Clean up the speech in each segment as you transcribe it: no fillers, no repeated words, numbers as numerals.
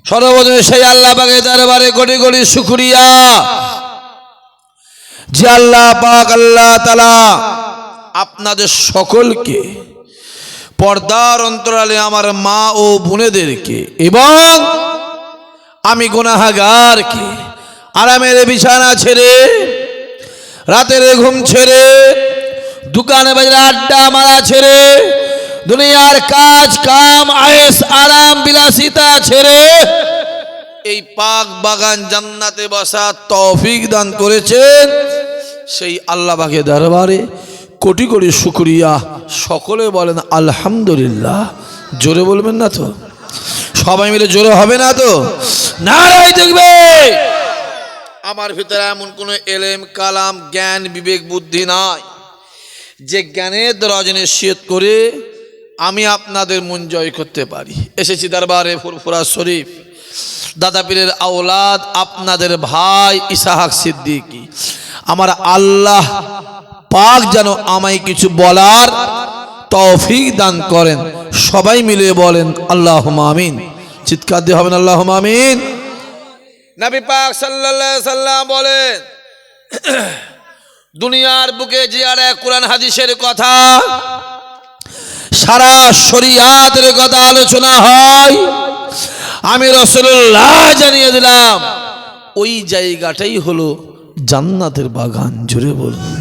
সর্বপ্রথমে সেই আল্লাহ পাকের দরবারে কোটি কোটি শুকরিয়া যে আল্লাহ পাক আল্লাহ তাআলা আপনাদের সকলকে পর্দার অন্তরালে আমার মা ও বোনেদেরকে এবং আমি গুনাহগারকে আরামের বিছানা ছেড়ে রাতের ঘুম ছেড়ে দোকানে বাজারে আড্ডা মারা ছেড়ে দুনিয়ার কাজ কাম আয়েশ আরাম বিলাসিতা ছেড়ে এই পাক বাগান জান্নাতে বসার তৌফিক দান করেছেন সেই আল্লাহ পাকের দরবারে কোটি কোটি শুকরিয়া। সকলে বলেন আলহামদুলিল্লাহ। জোরে বলবেন না তো? সবাই মিলে জোরে হবে না তো? নারাই দেখবে আমার ভিতরে এমন কোনো এলেম কালাম জ্ঞান বিবেক বুদ্ধি নাই যে জ্ঞানের দরজা নিশ্চিত করে আমি আপনাদের মন জয় করতে পারি। এসেছি দরবারে ফুরফুরা শরীফ দাদা পীরের আওলাদ আপনাদের ভাই ইসহাক সিদ্দিকী। আমার আল্লাহ পাক যেন আমায় কিছু বলার তৌফিক দান করেন। সবাই মিলে বলেন আল্লাহুম্মা আমিন। চিৎকার দিয়ে হবেন আল্লাহুম্মা আমিন। নবী পাক সাল্লাল্লাহু আলাইহি সাল্লাম বলেন, দুনিয়ার বুকে যে আর কোরআন হাদিসের কথা সারা শরিয়াতের কথা আলোচনা হয়, আমি রাসূলুল্লাহ জানিয়ে দিলাম ওই জায়গাটাই হলো জান্নাতের বাগান। জুড়ে বলুন।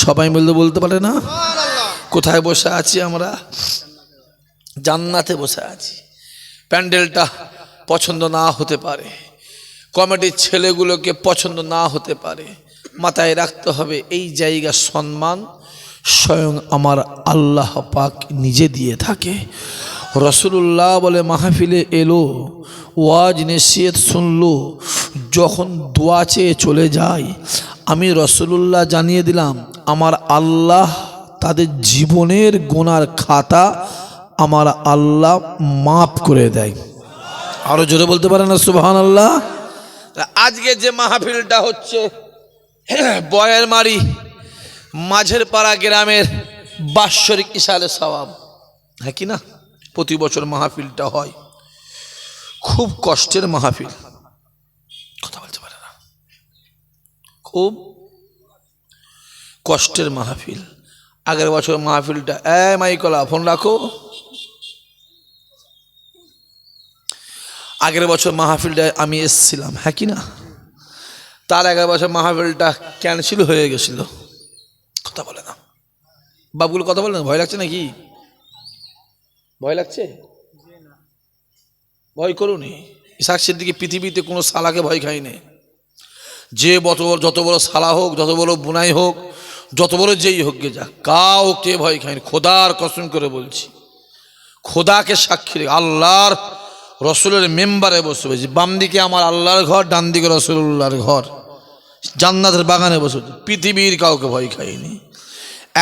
সবাই মিলে বলতে পারে না? কোথায় বসে আছি আমরা? জান্নাতে বসে আছি। প্যান্ডেলটা পছন্দ না হতে পারে, কমিটির ছেলেগুলোকে পছন্দ না হতে পারে, মাথায় রাখতে হবে এই জায়গার সম্মান স্বয়ং আমার আল্লাহ পাক নিজে দিয়ে থাকে। রাসূলুল্লাহ বলে মাহফিলে এলো, ওয়াজ নসিহত শুনলো, যখন দোয়া চেয়ে চলে যায়, আমি রাসূলুল্লাহ জানিয়ে দিলাম আমার আল্লাহ তাদের জীবনের গুনার খাতা আমার আল্লাহ মাফ করে দেয়। আরো জোরে বলতে পারে না সুবহানাল্লাহ? আজকে যে মাহফিলটা হচ্ছে বয়ের মারি মাঝের পাড়া গ্রামের বাৎসরিক ইশালে সওয়াব, হ্যাঁ কি না? প্রতি বছর মাহফিলটা হয়, খুব কষ্টের মাহফিল, কথা বলতে পারে না, খুব কষ্টের মাহফিল। আগের বছর মাহফিলটা মাইকলা ফোন রাখো, আগের বছর মাহফিলটায় আমি এসেছিলাম, হ্যাঁ কি না? তার আগের বছর মাহফিলটা ক্যান্সেল হয়ে গেছিল, কথা বলে না। বাবুগুলো কথা বলে না? ভয় লাগছে নাকি? ভয় লাগছে? ভয় করুনি। ইসহাক সিদ্দিকী পৃথিবীতে কোনো সালাকে ভয় খায়নি। যে যত বড় সালা হোক, যত বড় বুনাই হোক, যত বড় যেই হোক গে যা, কাউকে ভয় খায়নি। খোদার কসম করে বলছি, খোদাকে সাক্ষী রেখে আল্লাহর রসুলের মেম্বারে বসে বলছি, বাম দিকে আমার আল্লাহর ঘর, ডান দিকে রসুল্লাহর ঘর, জান্নাতের বাগানে বসে পৃথিবীর কাউকে ভয় খাইনি।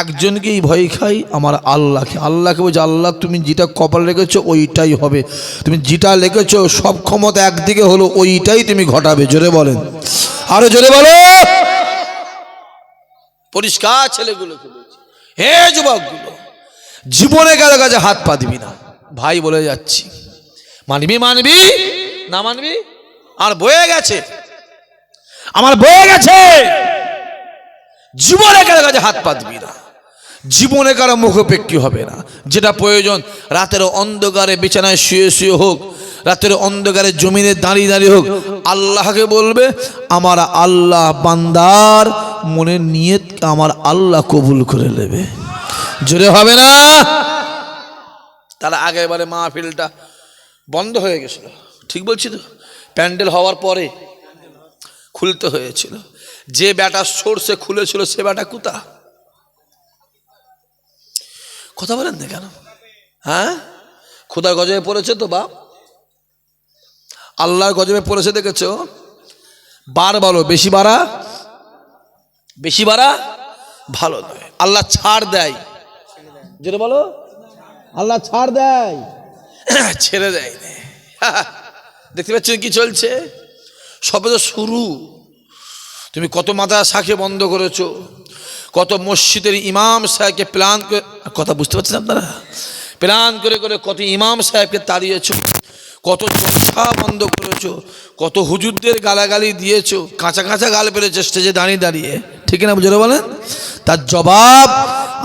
একজনকেই ভয় খাই, আমার আল্লাহকে। আল্লাহকে বলছি আল্লাহ তুমি যেটা কপাল রেখেছো ওইটাই হবে, তুমি যেটা লিখেছো সব ক্ষমতা একদিকে হলো ওইটাই তুমি ঘটাবে। জোরে বলেন, আরো জোরে বলো। পরিষ্কার ছেলেগুলোকে বলছি, হে যুবকগুলো, জীবনে কারো কাছে হাত পা দিবি না। ভাই বলে যাচ্ছি, মানবি মানবি, না মানবি আর বয়ে গেছে, আমার বয়ে গেছে। জীবনে কারো কাছে হাত পা দিবি না, জীবনে কারো মুখোপেক্ষী হবে না। যেটা প্রয়োজন রাতের অন্ধকারে বিছানায় শুয়ে শুয়ে হোক, রাতের অন্ধকারে জমিনে দাঁড়িয়ে দাঁড়িয়ে হোক, আল্লাহকে বলবে আমার আল্লাহ বান্দার মনের নিয়ত আমার আল্লাহ কবুল করে নেবে। জোরে হবে না? তার আগেবারে মাহফিলটা বন্ধ হয়ে গেছিল, ঠিক বলছি তো? প্যান্ডেল হওয়ার পরে খুলতে হয়েছিল। যে ব্যাটা সরষে খুলেছিল সে ব্যাটা কুতা, কথা বলেন না কেন? হ্যাঁ, খোদার গজবে পড়েছে তো বাপ, আল্লাহর গজবে পড়েছে, দেখেছো? বার বলো, বেশি বাড়া, বেশি বাড়া ভালো নয়। আল্লাহ ছাড় দেয়, যেটা বলো আল্লাহ ছাড় দেয়, ছেড়ে দেয় না। দেখতে পাচ্ছ কি চলছে? সবে তো শুরু। তুমি কত মাথা শাখে বন্ধ করেছো, কত মসজিদের ইমাম সাহেবকে প্ল্যান করে, কথা বুঝতে পারছেন আপনারা? প্ল্যান করে করে কত ইমাম সাহেবকে তাড়িয়েছো, কত জলসা বন্ধ করেছো, কত হুজুরদের গালাগালি দিয়েছো, কাঁচা কাঁচা গাল পেরেছো স্টেজে দাঁড়িয়ে দাঁড়িয়ে, ঠিক না? বুঝলে বলেন, তার জবাব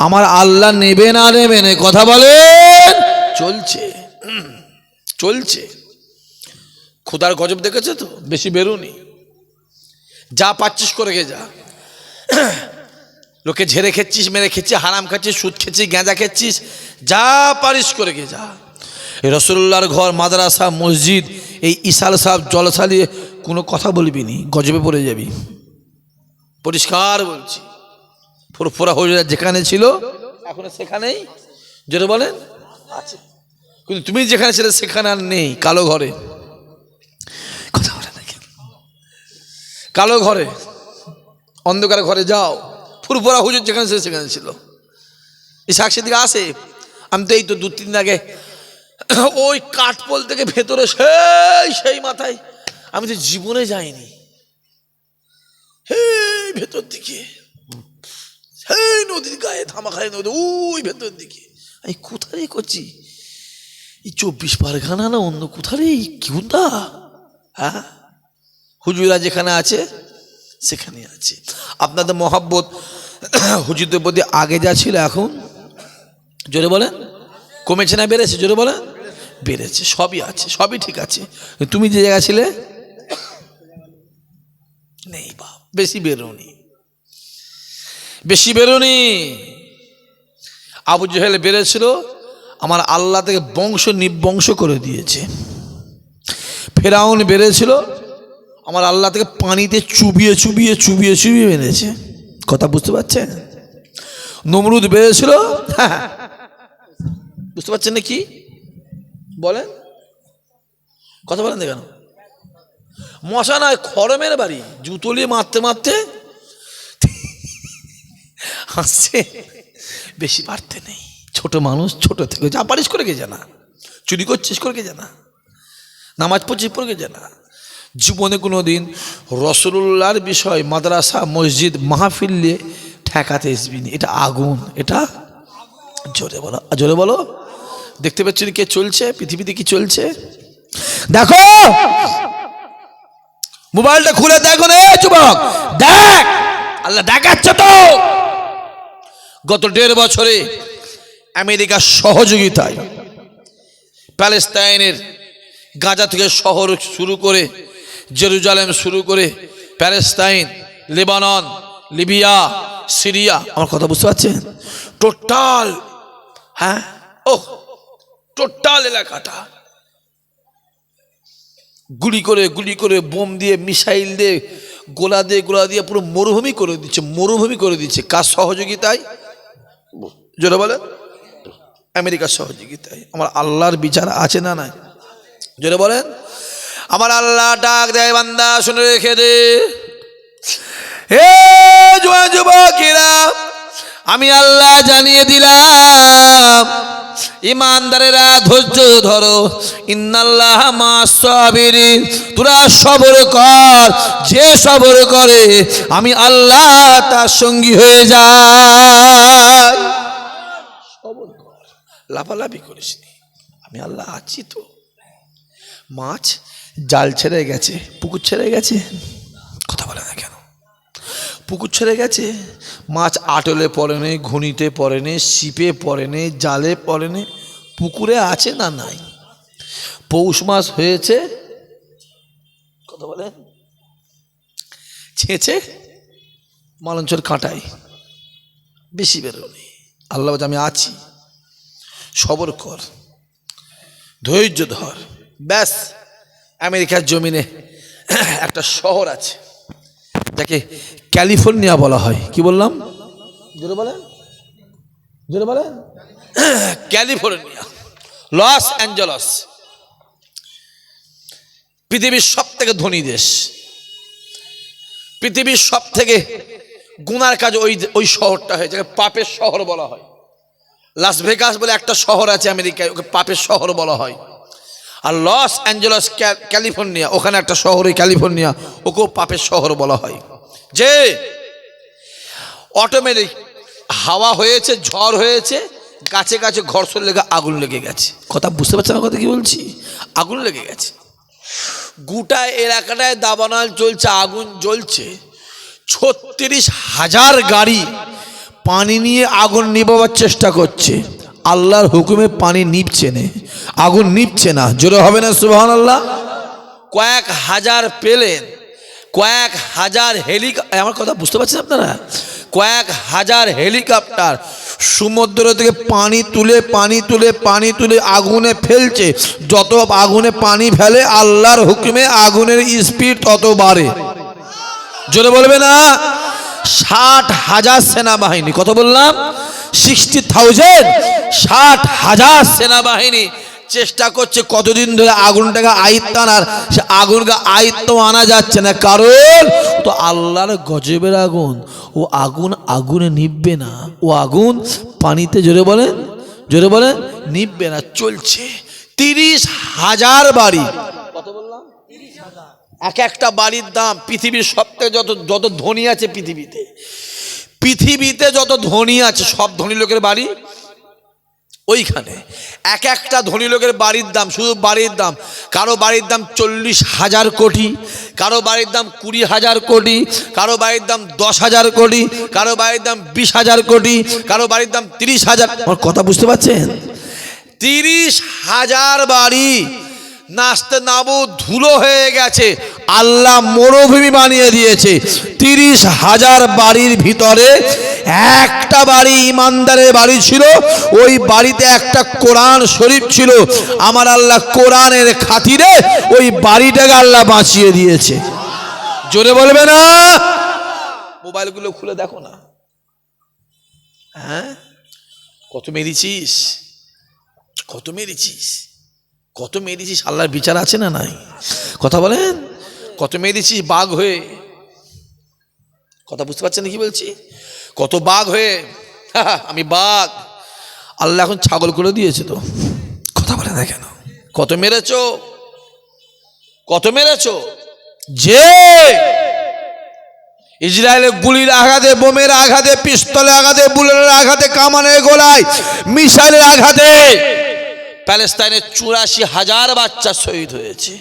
আমার আল্লাহ নেবে না নেবে না, কথা বলেন। চলছে চলছে। খোদার গজব দেখেছে তো, বেশি বেরোনি, যা পাচ্ছিস করে গে যা। লোকে ঝেড়ে খেচ্ছিস, মেরে খেচ্ছিস, হারাম খাচ্ছিস, সুদ খেচ্ছিস, গাঁজা খেচ্ছিস, যা পারিস করে গে যা। এই রসুল্লাহর ঘর, মাদ্রাসা, মসজিদ, এই ইসাল সাহেব জলসা নিয়ে কোনো কথা বলবি নি, গজবে পড়ে যাবি। পরিষ্কার বলছি, ফুরফুরা হয়ে যেখানে ছিল এখন সেখানেই, যেটা বলেন আছে, কিন্তু তুমি যেখানে ছিলে সেখানে আর নেই। কালো ঘরে, কথা বলে নাকি, কালো ঘরে, অন্ধকার ঘরে যাও, ফুরফুরা হুজুর যেখানে ছিল সেখানে ছিল। এই সাক্ষী দিকে আসে, আমি তো এই তো 2-3 দিন আগে ওই কাঠপোল থেকে ভেতরে সেই মাথায়, আমি তো জীবনে যাইনি, হেই ভেতর দিকে, হেই নদীর গায়ে ধামাখাই নদী, ওই ভেতর দিকে। আমি কোথায় করছি, এই 24 পরগনা না অন্য কোথায় কেউ না, হ্যাঁ হুজুরা যেখানে আছে সেখানে আছে। আপনাদের মহাব্বত হুজুরদের প্রতি আগে যা ছিল এখন জোরে বলেন কমেছে না বেড়েছে? জোরে বলেন বেড়েছে। সবই আছে, সবই ঠিক আছে, তুমি যে জায়গা ছিলে নেই বাপ, বেশি বেরোনি, বেশি বেরোনি। আবু জেহেল বেড়েছিল, আমার আল্লাহ থেকে বংশ নিবংশ করে দিয়েছে। ফেরাউন বেড়েছিল, আমার আল্লাহ থেকে পানিতে চুবিয়ে চুবিয়ে চুবিয়ে চুবিয়ে মেরেছে, কথা বুঝতে পারছেন? নমরুদ বেড়েছিল, হ্যাঁ বুঝতে পারছেন না কি বলেন, কথা বলেন না কেন? মশা নয়, খড়মের বাড়ি, জুতলিয়ে মারতে মারতে হাসছে, বেশি বাড়তে নেই। ছোট মানুষ, ছোট থেকে যা পারিস করে গে জানা, চুরি করছিস করে গে জানা, নামাজ পড়ছিস পড়ে গে জানা। জীবনে কোনো দিন রসুল্লাহর বিষয় মাদ্রাসা মসজিদ মাহফিল নিয়ে ঠেকাতে আসবিনি, এটা আগুন, এটা জোরে বলো, জোরে বলো। দেখতে পাচ্ছেন কে চলছে পৃথিবীতে, কি চলছে দেখো, মোবাইলটা খুলে দেখো রে যুবক, দেখ আল্লাহ দেখাচ্ছে তো। গত 1.5 বছরে আমেরিকার সহযোগিতায় প্যালেস্তাইনের গাজা থেকে শহর শুরু করে, জেরুজালেম শুরু করে, প্যালেস্তাইন, লেবানন, লিবিয়া, সিরিয়া, আমার কথা বুঝতে পারছেন? টোটাল, হ্যাঁ টোটাল এলাকাটা গুলি করে বোম দিয়ে, মিসাইল দিয়ে, গোলা দিয়ে পুরো মরুভূমি করে দিচ্ছে, মরুভূমি করে দিচ্ছে। কার সহযোগিতায়? জোরে বলে আমেরিকার সহযোগিতায়। আমার আল্লাহর বিচার আছে না নাই? জোরে বলেন। আমার আল্লাহ ডাক দেয়, বান্দা শুনে রেখে দে, হে যুবকেরা, আমি আল্লাহ জানিয়ে দিলাম, ইমানদারেরা ধৈর্য ধরো, ইন্নাল্লাহ মা'আস সাবিরিন, তোরা সবর কর, যে সবর করে আমি আল্লাহ তার সঙ্গী হয়ে যাই। সবর কর, লাফালাফি করিস নি, আমি আল্লাহ আছি তো। মাছ জাল ছেড়ে গেছে, পুকুর ছেড়ে গেছে, কথা বলে না কেন? পুকুর ছেড়ে গেছে, মাছ আটলে পড়েনি, ঘুনিতে পড়েনি, ছিপে পড়েনি, জালে পড়েনি, পুকুরে আছে না নাই? পৌষ মাস হয়েছে, কথা বলে ছেঁচে মালঞ্চর কাঁটাই, বেশি বেরোনি। আল্লাহ বলছে আমি আছি, সবর কর, ধৈর্য ধর। ব্যাস, আমেরিকার জমিনে একটা শহর আছে যাকে ক্যালিফোর্নিয়া বলা হয়। কি বললাম? জোরে বলেন, জোরে বলেন। ক্যালিফোর্নিয়া, লস অ্যাঞ্জেলস, পৃথিবীর সব থেকে ধনী দেশ, পৃথিবীর সব থেকে গুনার কাজ ওই শহরটা হয়, যাকে পাপের শহর বলা হয়। লাস ভেগাস বলে একটা শহর আছে আমেরিকায়, ওকে পাপের শহর বলা হয়। আর লস অ্যাঞ্জেলস ক্যালিফোর্নিয়া, ওখানে একটা শহর, ওই ক্যালিফোর্নিয়া, ওকেও পাপের শহর বলা হয়। যে অটোমেটিক হাওয়া হয়েছে, ঝড় হয়েছে, গাছে গাছে ঘর্ষণ লেগে আগুন লেগে গেছে। কথা বুঝতে পারছেন আমার কথা কি বলছি? আগুন লেগে গেছে, গোটা এলাকাটায় দাবানল চলছে, আগুন জ্বলছে। 36,000 গাড়ি পানি নিয়ে আগুন নিভাবার চেষ্টা করছে, আল্লাহর হুকুমে পানি নিভছে না, আগুন নিভছে না। জোরে হবে না সুবহানাল্লাহ? কয়েক হাজার প্লেন, কয়েক হাজার হেলিকপ্টার, আমার কথা বুঝতে পারছেন আপনারা? কয়েক হাজার হেলিকপ্টার সমুদ্র থেকে পানি তুলে আগুনে ফেলছে। যত আগুনে পানি ফেলে আল্লাহর হুকুমে আগুনের স্পিড তত বাড়ে। জোরে বলবে না? 60,000 সেনাবাহিনী, কত বললাম? 60,000, 60,000 সেনাবাহিনী চেষ্টা করছে কতদিন ধরে আগুনটাকে আয়ত্ত আনার। সে আগুনকে আয়ত্ত আনা যাচ্ছে না, কারণ তো আল্লাহর গজবের আগুন। ও আগুন আগুনে নিভবে না, ও আগুন পানিতে, জোরে বলেন, জোরে বলেন, নিভবে না। চলছে 30,000 বাড়ি, কত বললাম? 30,000। এক একটা বাড়ির দাম, পৃথিবীর সবথেকে যত ধনী আছে পৃথিবীতে যত ধনী আছে সব ধনী লোকের বাড়ি ওইখানে। এক একটা ধনী লোকের বাড়ির দাম, শুধু বাড়ির দাম, কারো বাড়ির দাম 40,000 কোটি, কারো বাড়ির দাম 20,000 কোটি, কারো বাড়ির দাম 10,000 কোটি, কারো বাড়ির দাম 20,000 কোটি, কারো বাড়ির দাম 30,000। আমার কথা বুঝতে পারছেন? 30,000 বাড়ি নাচতে নাবু ধুলো হয়ে গেছে, আল্লাহ মরুভূমি বানিয়ে দিয়েছে। 30,000 বাড়ির ভিতরে একটা বাড়ি ইমানদারের বাড়ি ছিল, ওই বাড়িতে একটা কোরআন শরীফ ছিল। আমার আল্লাহ কোরআনের খাতিরে ওই বাড়িটাকে আল্লাহ বাঁচিয়ে দিয়েছে। জোরে বলবে না? মোবাইলগুলো খুলে দেখো না, হ্যাঁ, কত মেরেছিস, কত মেরেছিস, কত মেরেছিস, আল্লাহর বিচার আছে না নাই? কথা বলেন, কত মেরেছিস বাঘ হয়ে, কথা বুঝতে পারছেন কি বলছি? কত বাঘ হয়ে, আমি বাঘ, আল্লাহ এখন ছাগল করে দিয়েছে তো। কথা বলে না কেন? কত মেরেছো, কত মেরেছো? যে ইসরায়েলের গুলির আঘাতে, বোমের আঘাতে, পিস্তলের আঘাতে, বুলেটের আঘাতে, কামানের গোলায়, মিসাইলের আঘাতে প্যালেস্তাইনের 84,000 বাচ্চা শহীদ হয়েছে।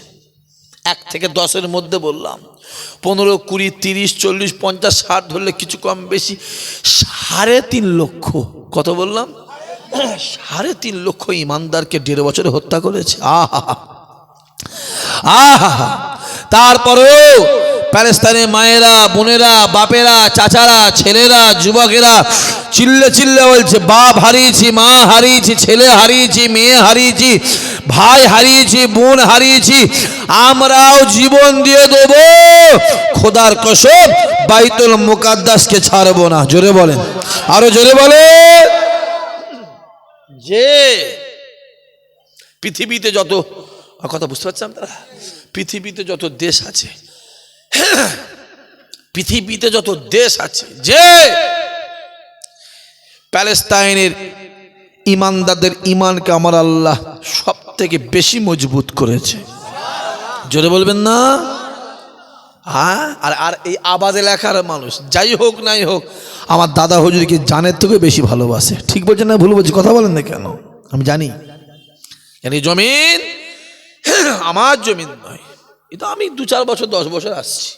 1 থেকে 10-এর মধ্যে বললাম, 15, 20, 30, 40, 50, 60 ধরলে কিছু কম বেশি 3.5 লক্ষ। কত বললাম? 3.5 লক্ষ ইমানদারকে 1.5 বছরে হত্যা করেছে। আহা আহা। তারপরেও প্যালেস্তাইনের মায়েরা, বোনেরা, বাপেরা, চাচারা, ছেলেরা, যুবকেরা চিল্লে চিল্লে বলছে, বাপ হারিয়েছি, মা হারিয়েছি, ছেলে হারিয়েছি, মেয়ে হারিয়েছি, ভাই হারিয়েছি, বোন হারিয়েছি, আমরাও জীবন দিয়ে দেব, খোদার কসম বাইতুল মুকাদ্দাসকে ছাড়বো না। জোরে বলেন, আরো জোরে বলে। যে পৃথিবীতে যত, কথা বুঝতে পারছেন আপনারা? পৃথিবীতে যত দেশ আছে, পৃথিবীতে যত দেশ আছে, যে প্যালেস্তাইনের ইমানদারদের ইমানকে আমার আল্লাহ সব থেকে বেশি মজবুত করেছে। জোরে বলবেন না? হ্যাঁ। আর এই আবাদ এলাকার মানুষ যাই হোক নাই হোক, আমার দাদা হুজুরকে জানের থেকে বেশি ভালোবাসে। ঠিক বলছেন না ভুল বলছি? কথা বলেন না কেন? আমি জানি জমিন আমার জমিন নয়, এটা আমি 2-4 বছর 10 বছর আসছি।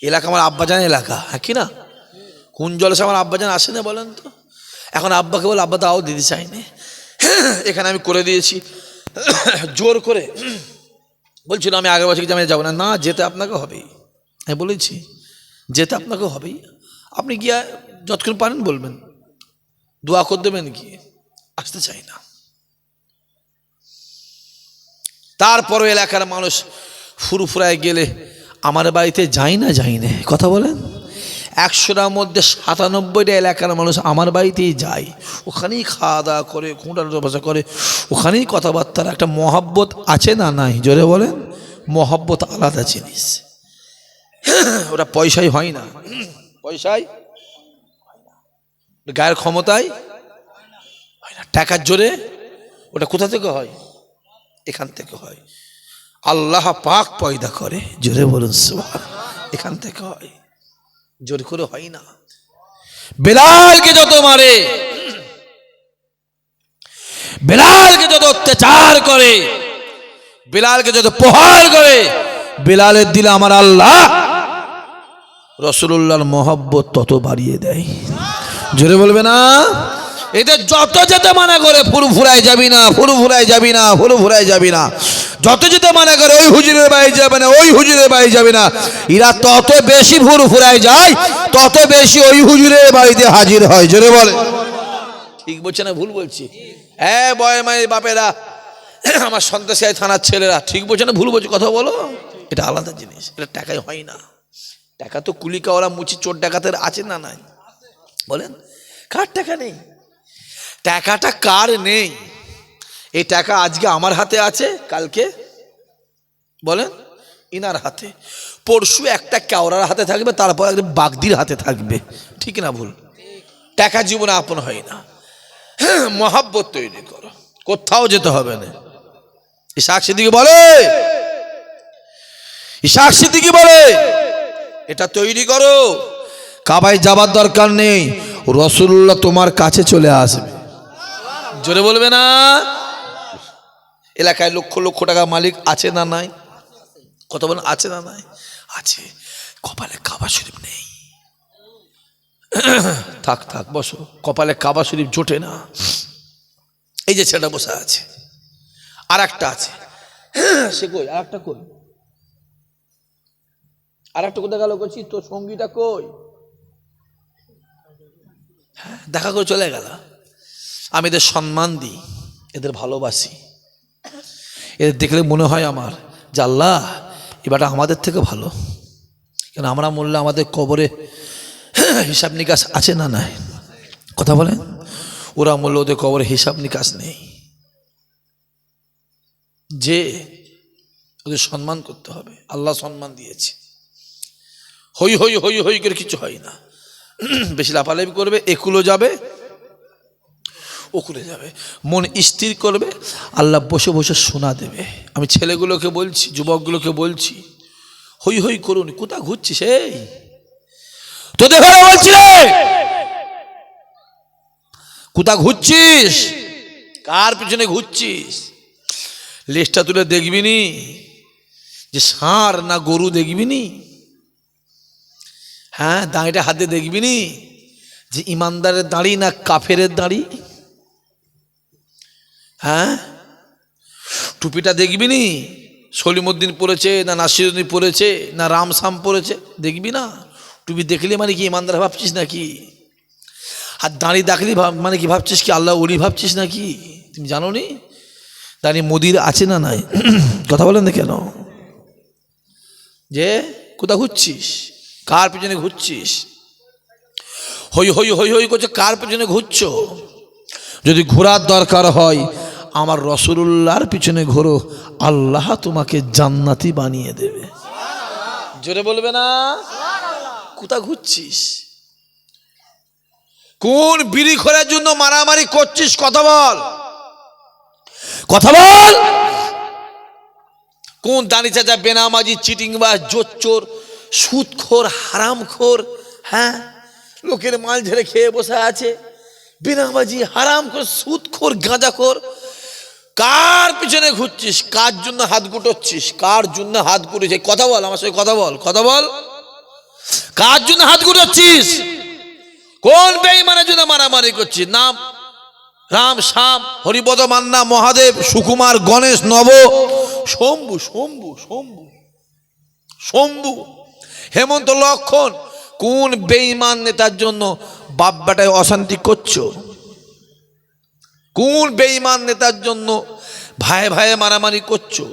এলাকা আমার আব্বাজান এলাকা, হ্যাঁ কি না? কোন জলসে আমার আব্বাজান আসে না বলেন তো? এখন আব্বাকে বলে, আব্বা তাও দিতে চাইনি, এখানে আমি করে দিয়েছি জোর করে। বলছিল আমি আগের বছর আমি যাবো না। না, যেতে আপনাকে হবেই, আমি বলেছি যেতে আপনাকে হবেই। আপনি গিয়ে যতক্ষণ পারেন বলবেন, দোয়া করে দেবেন, গিয়ে আসতে চাই না। তারপরও এলাকার মানুষ ফুরফুরায় গেলে আমার বাড়িতে যাই না, কথা বলেন। 100টার মধ্যে 97টা এলাকার মানুষ আমার বাড়িতেই যায়, ওখানেই খাওয়া দাওয়া করে, খুঁটার ভাষা করে, ওখানেই কথাবার্তার একটা মহব্বত আছে না নাই? জোরে বলেন। মহব্বত আলাদা জিনিস, ওটা পয়সায় হয় না, পয়সায় গায়ের ক্ষমতায় হয় না, টাকার জোরে। ওটা কোথা থেকে হয়? এখান থেকে হয়। আল্লাহ পাক পয়দা করে, জোরে বলুন সুবহানাল্লাহ। এখান থেকে হয়, জোর করে হয় না। বেলালকে যত মারে, বেলালকে যত অত্যাচার করে, বেলালকে যত প্রহার করে, বেলালের দিলে আমার আল্লাহ রাসূলুল্লাহর মহব্বত তত বাড়িয়ে দেয়। জোরে বলবে না? এদের যত যেতে মানা করে ফুরফুরায় যাবি না, ফুরফুরায় যাবি না, ফুরফুরায় যাবি না, যত যেতে মানা করে ওই হুজুরের বাড়ি যাবে না, ওই হুজুরের বাড়ি যাবে না, এরা তত বেশি ফুরফুরায় যায়, তত বেশি ওই হুজুরের বাড়িতে হাজির হয়। জোরে বলে ঠিক বলছে না ভুল বলছি? হ্যাঁ বয় মায়ের বাপেরা, আমার সন্ত্রাসী থানার ছেলেরা, ঠিক বলছে না ভুল বলছে? কথা বলো, এটা আলাদা জিনিস, এটা টাকায় হয় না। টাকা তো কুলিকাওয়ালা মুচি চোর ডাকাতের আছে না নাই? বলেন কার টাকা নেই? টাকাটা কার নেই? এই টাকা আজকে আমার হাতে আছে, কালকে বলেন ইনার হাতে, পরশু একটা কেওড়ার হাতে থাকবে, তারপর একদিন বাগদির হাতে থাকবে। ঠিক না ভুল? টাকা জীবনে আপন হয় না। হ্যাঁ, মহাব্বত তৈরি করো, কোথাও যেতে হবে না। ইশাক সিদ্দিকী বলে, ইশাক সিদ্দিকী বলে এটা তৈরি করো, কাবায় যাবার দরকার নেই, রাসূলুল্লাহ তোমার কাছে চলে আসবে। জোরে বলবে না? এলাকায় লক্ষ লক্ষ টাকা মালিক আছে না নাই? কথা বলেন আছে না নাই? আছে। কপালে কাবা শরীফ নেই। থাক থাক বসো, কপালে কাবা শরীফ জোটে না। এই যে ছেলেটা বসে আছে, আর একটা আছে, সে কই? আর একটা কই? আর একটা কোথায় গেল? করছি তোর সঙ্গীটা কই? দেখা করে চলে গেল। আমি এদের সম্মান দিই, এদের ভালোবাসি, এদের দেখলে মনে হয় আমার যে আল্লাহ এবারটা আমাদের থেকে ভালো। কেন আমরা মরলে আমাদের কবরে হিসাব নিকাশ আছে না নাই? কথা বলেন, ওরা মরলে ওদের কবরে হিসাব নিকাশ নেই। যে ওদের সম্মান করতে হবে, আল্লাহ সম্মান দিয়েছে। হই হই হই হই করে কিছু হয় না, বেশি লাফালাফি করবে, একুলো যাবে ওকুলে যাবে, মন স্থির করবে, আল্লাহ বসে বসে শোনা দেবে। আমি ছেলেগুলোকে বলছি, যুবকগুলোকে বলছি, হই হই করুন। কোথা ঘুরছিস? এই তোদের ঘরে বলছি রে, কোথা ঘুরছিস? কার পিছনে ঘুরছিস? লেজটা তুলে দেখবিনি যে ষাঁড় না গরু, দেখবিনি? হ্যাঁ, দাঁড়িটা হাতে দেখবিনি যে ইমানদারের দাঁড়ি না কাফেরের দাঁড়ি? হ্যাঁ, টুপিটা দেখবিনি সলিমুদ্দিন পড়েছে না নাসিরুদ্দিন পড়েছে না রামসাম পড়েছে? দেখবি না? টুপি দেখলে মানে কি ইমানদার ভাবছিস নাকি? আর দাঁড়ি দেখলি মানে কি ভাবছিস কি আল্লাহ ওলি ভাবছিস নাকি? তুমি জানো নি দাঁড়ি মোদির আছে না নাই? কথা বলেন না কেন? যে কোথা ঘুরছিস? কার পিছনে ঘুরছিস? হই হই হই হই করছে, কার পিছনে ঘুরছো? যদি ঘোরার দরকার হয় আমার রাসূলুল্লাহর পিছনে ঘোরো, আল্লাহ তোমাকে জান্নাতি বানিয়ে দেবে। জোরে বলবে না? কোথা ঘুরছিস? কোন বিড়ি খোরার জন্য মারামারি করছিস? কথা বল, কথা বল। কোন দানি চাচা, বেনামাজি, চিটিংবাজ, জোচ্চোর, সুদখোর, হারামখোর, হ্যাঁ, লোকের মাল ঝেড়ে খেয়ে বসে আছে, বেনামাজি, হারামখোর, সুদখোর, গাঁজাখোর, কার পিছনে ঘুরছিস? কার জন্য হাত গুটোচ্ছিস? কার জন্য হাত গুটেছে? কথা বল, আমার সঙ্গে কথা বল, কথা বল। কার জন্য হাত গুটোচ্ছিস? কোন বেঈমানের জন্য মারামারি করছিস? নাম রাম, শ্যাম, হরিপদ, মান্না, মহাদেব, সুকুমার, গণেশ, নব, শম্ভু, শম্ভু, শম্ভু, শম্ভু, হেমন্ত, লক্ষণ, কোন বেঈমান নেতার জন্য বাপ বেটায় অশান্তি করছো? কোন বেঈমান নেতার জন্য ভাই ভাই মারামারি করছো?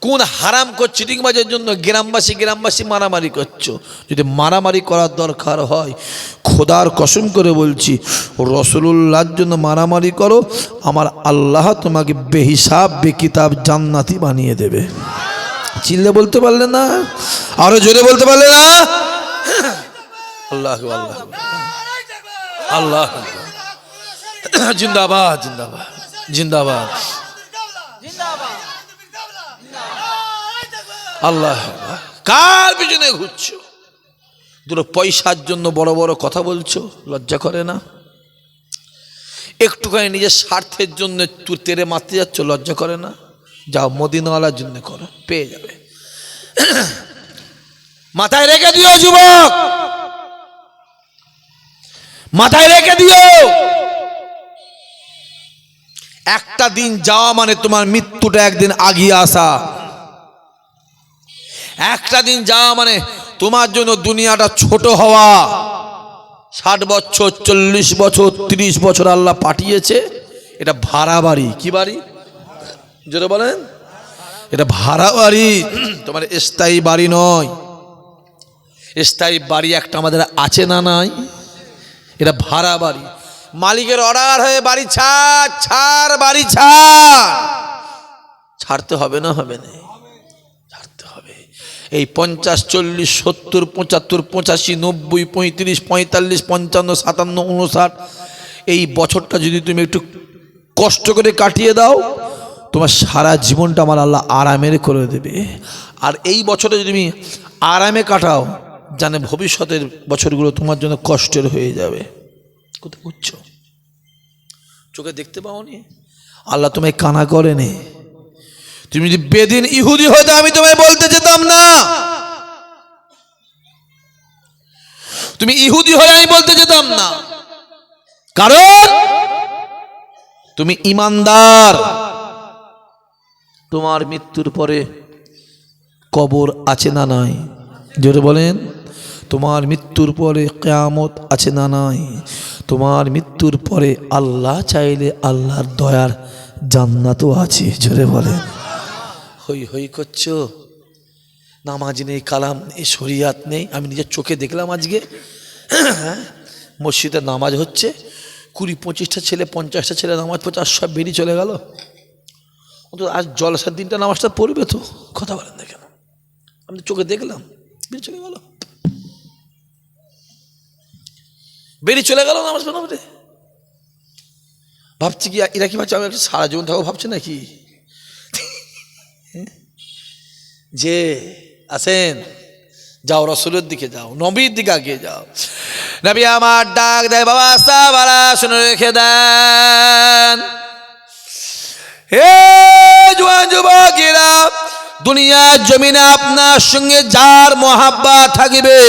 কোন হারাম করছো চিটিংবাজের জন্য গ্রামবাসী মারামারি করছো? যদি মারামারি করার দরকার হয়, খোদার কসম করে বলছি, রাসূলুল্লাহর জন্য মারামারি করো, আমার আল্লাহ তোমাকে বেহিসাব বেকিতাব জান্নাতি বানিয়ে দেবে। চিল্লে বলতে পারলে না? আরো জোরে বলতে পারলে না? আল্লাহ আল্লাহ আল্লাহ, জিন্দাবাদ জিন্দাবাদ জিন্দাবাদ, আল্লাহ। কার পিছনে ঘুরছো? দুটো পয়সার জন্য বড় বড় কথা বলছো, লজ্জা করে না? একটুখানি নিজের স্বার্থের জন্য তুই তেরে মারতে যাচ্ছ, লজ্জা করে না? যাও মদিনাওয়ালার জন্য করো, পেয়ে যাবে। মাথায় রেখে দিও যুবক, মাথায় রেখে দিও, একটা দিন যাওয়া মানে তোমার মৃত্যুটা একদিন আগিয়ে আসা। একটা দিন যাওয়া মানে তোমার জন্য দুনিয়াটা ছোট হওয়া। 60 বছর, 40 বছর, 30 বছর আল্লাহ পাঠিয়েছে, এটা ভাড়া বাড়ি। কি বাড়ি? যেটা বলেন, এটা ভাড়া বাড়ি, তোমার স্থায়ী বাড়ি নয়। স্থায়ী বাড়ি একটা আমাদের আছে না নাই? এটা ভাড়া বাড়ি। মালিকের অর্ডার হয়ে বাড়ি ছাড়, ছাড়, বাড়ি ছাড়। ছাড়তে হবে না? হবে না? ছাড়তে হবে। এই 50, 40, 70, 75, 85, 90, 35, 45, 55, 57, 59 এই বছরটা যদি তুমি একটু কষ্ট করে কাটিয়ে দাও, তোমার সারা জীবনটা আমার আল্লাহ আরামের করে দেবে। আর এই বছরে যদি তুমি আরামে কাটাও, জানে ভবিষ্যতের বছরগুলো তোমার জন্য কষ্টের হয়ে যাবে। কোথায় বুঝছো? চোখে দেখতে পাওনি? আল্লাহ তোমায় কানা করেনি। তুমি যদি বেদিন ইহুদি হইতো আমি তোমায় বলতে যেতাম না। তুমি ইহুদি হলে আমি বলতে যেতাম না, কারণ তুমি ঈমানদার। তোমার মৃত্যুর পরে কবর আছে না নাই? জোরে বলেন। তোমার মৃত্যুর পরে কিয়ামত আছে না নাই? তোমার মৃত্যুর পরে আল্লাহ চাইলে আল্লাহর দয়ার জান্নাতও আছে। জোরে বলেন। হই হই করছো, নামাজ নেই, কালাম নেই, শরিয়াত নেই। আমি নিজের চোখে দেখলাম আজকে মসজিদে নামাজ হচ্ছে, 20-25টা ছেলে, 50টা ছেলে নামাজ পড়ছে, আর সব বেরিয়ে চলে গেল। আজ জলসার দিনটা নামাজটা পড়বে তো? কথা বলেন না কেন? আমি চোখে দেখলাম, বেরিয়ে চলে গেল, বেরিয়ে চলে গেল নামাজ পড়তে। ভাবছি কি এরা কি ভাবছে আমি সারা জীবন থাকবো ভাবছে নাকি? যে আসেন, যাও রসুলের দিকে যাও, নবীর দিকে আগে যাও। নবী আমার ডাক দেয়, বাবা সাহাবারা শুনে রেখে দেন, হে জওয়ান যুবকেরা, দুনিয়ার জমিনে আপনার সঙ্গে যার মহাব্বত থাকবে,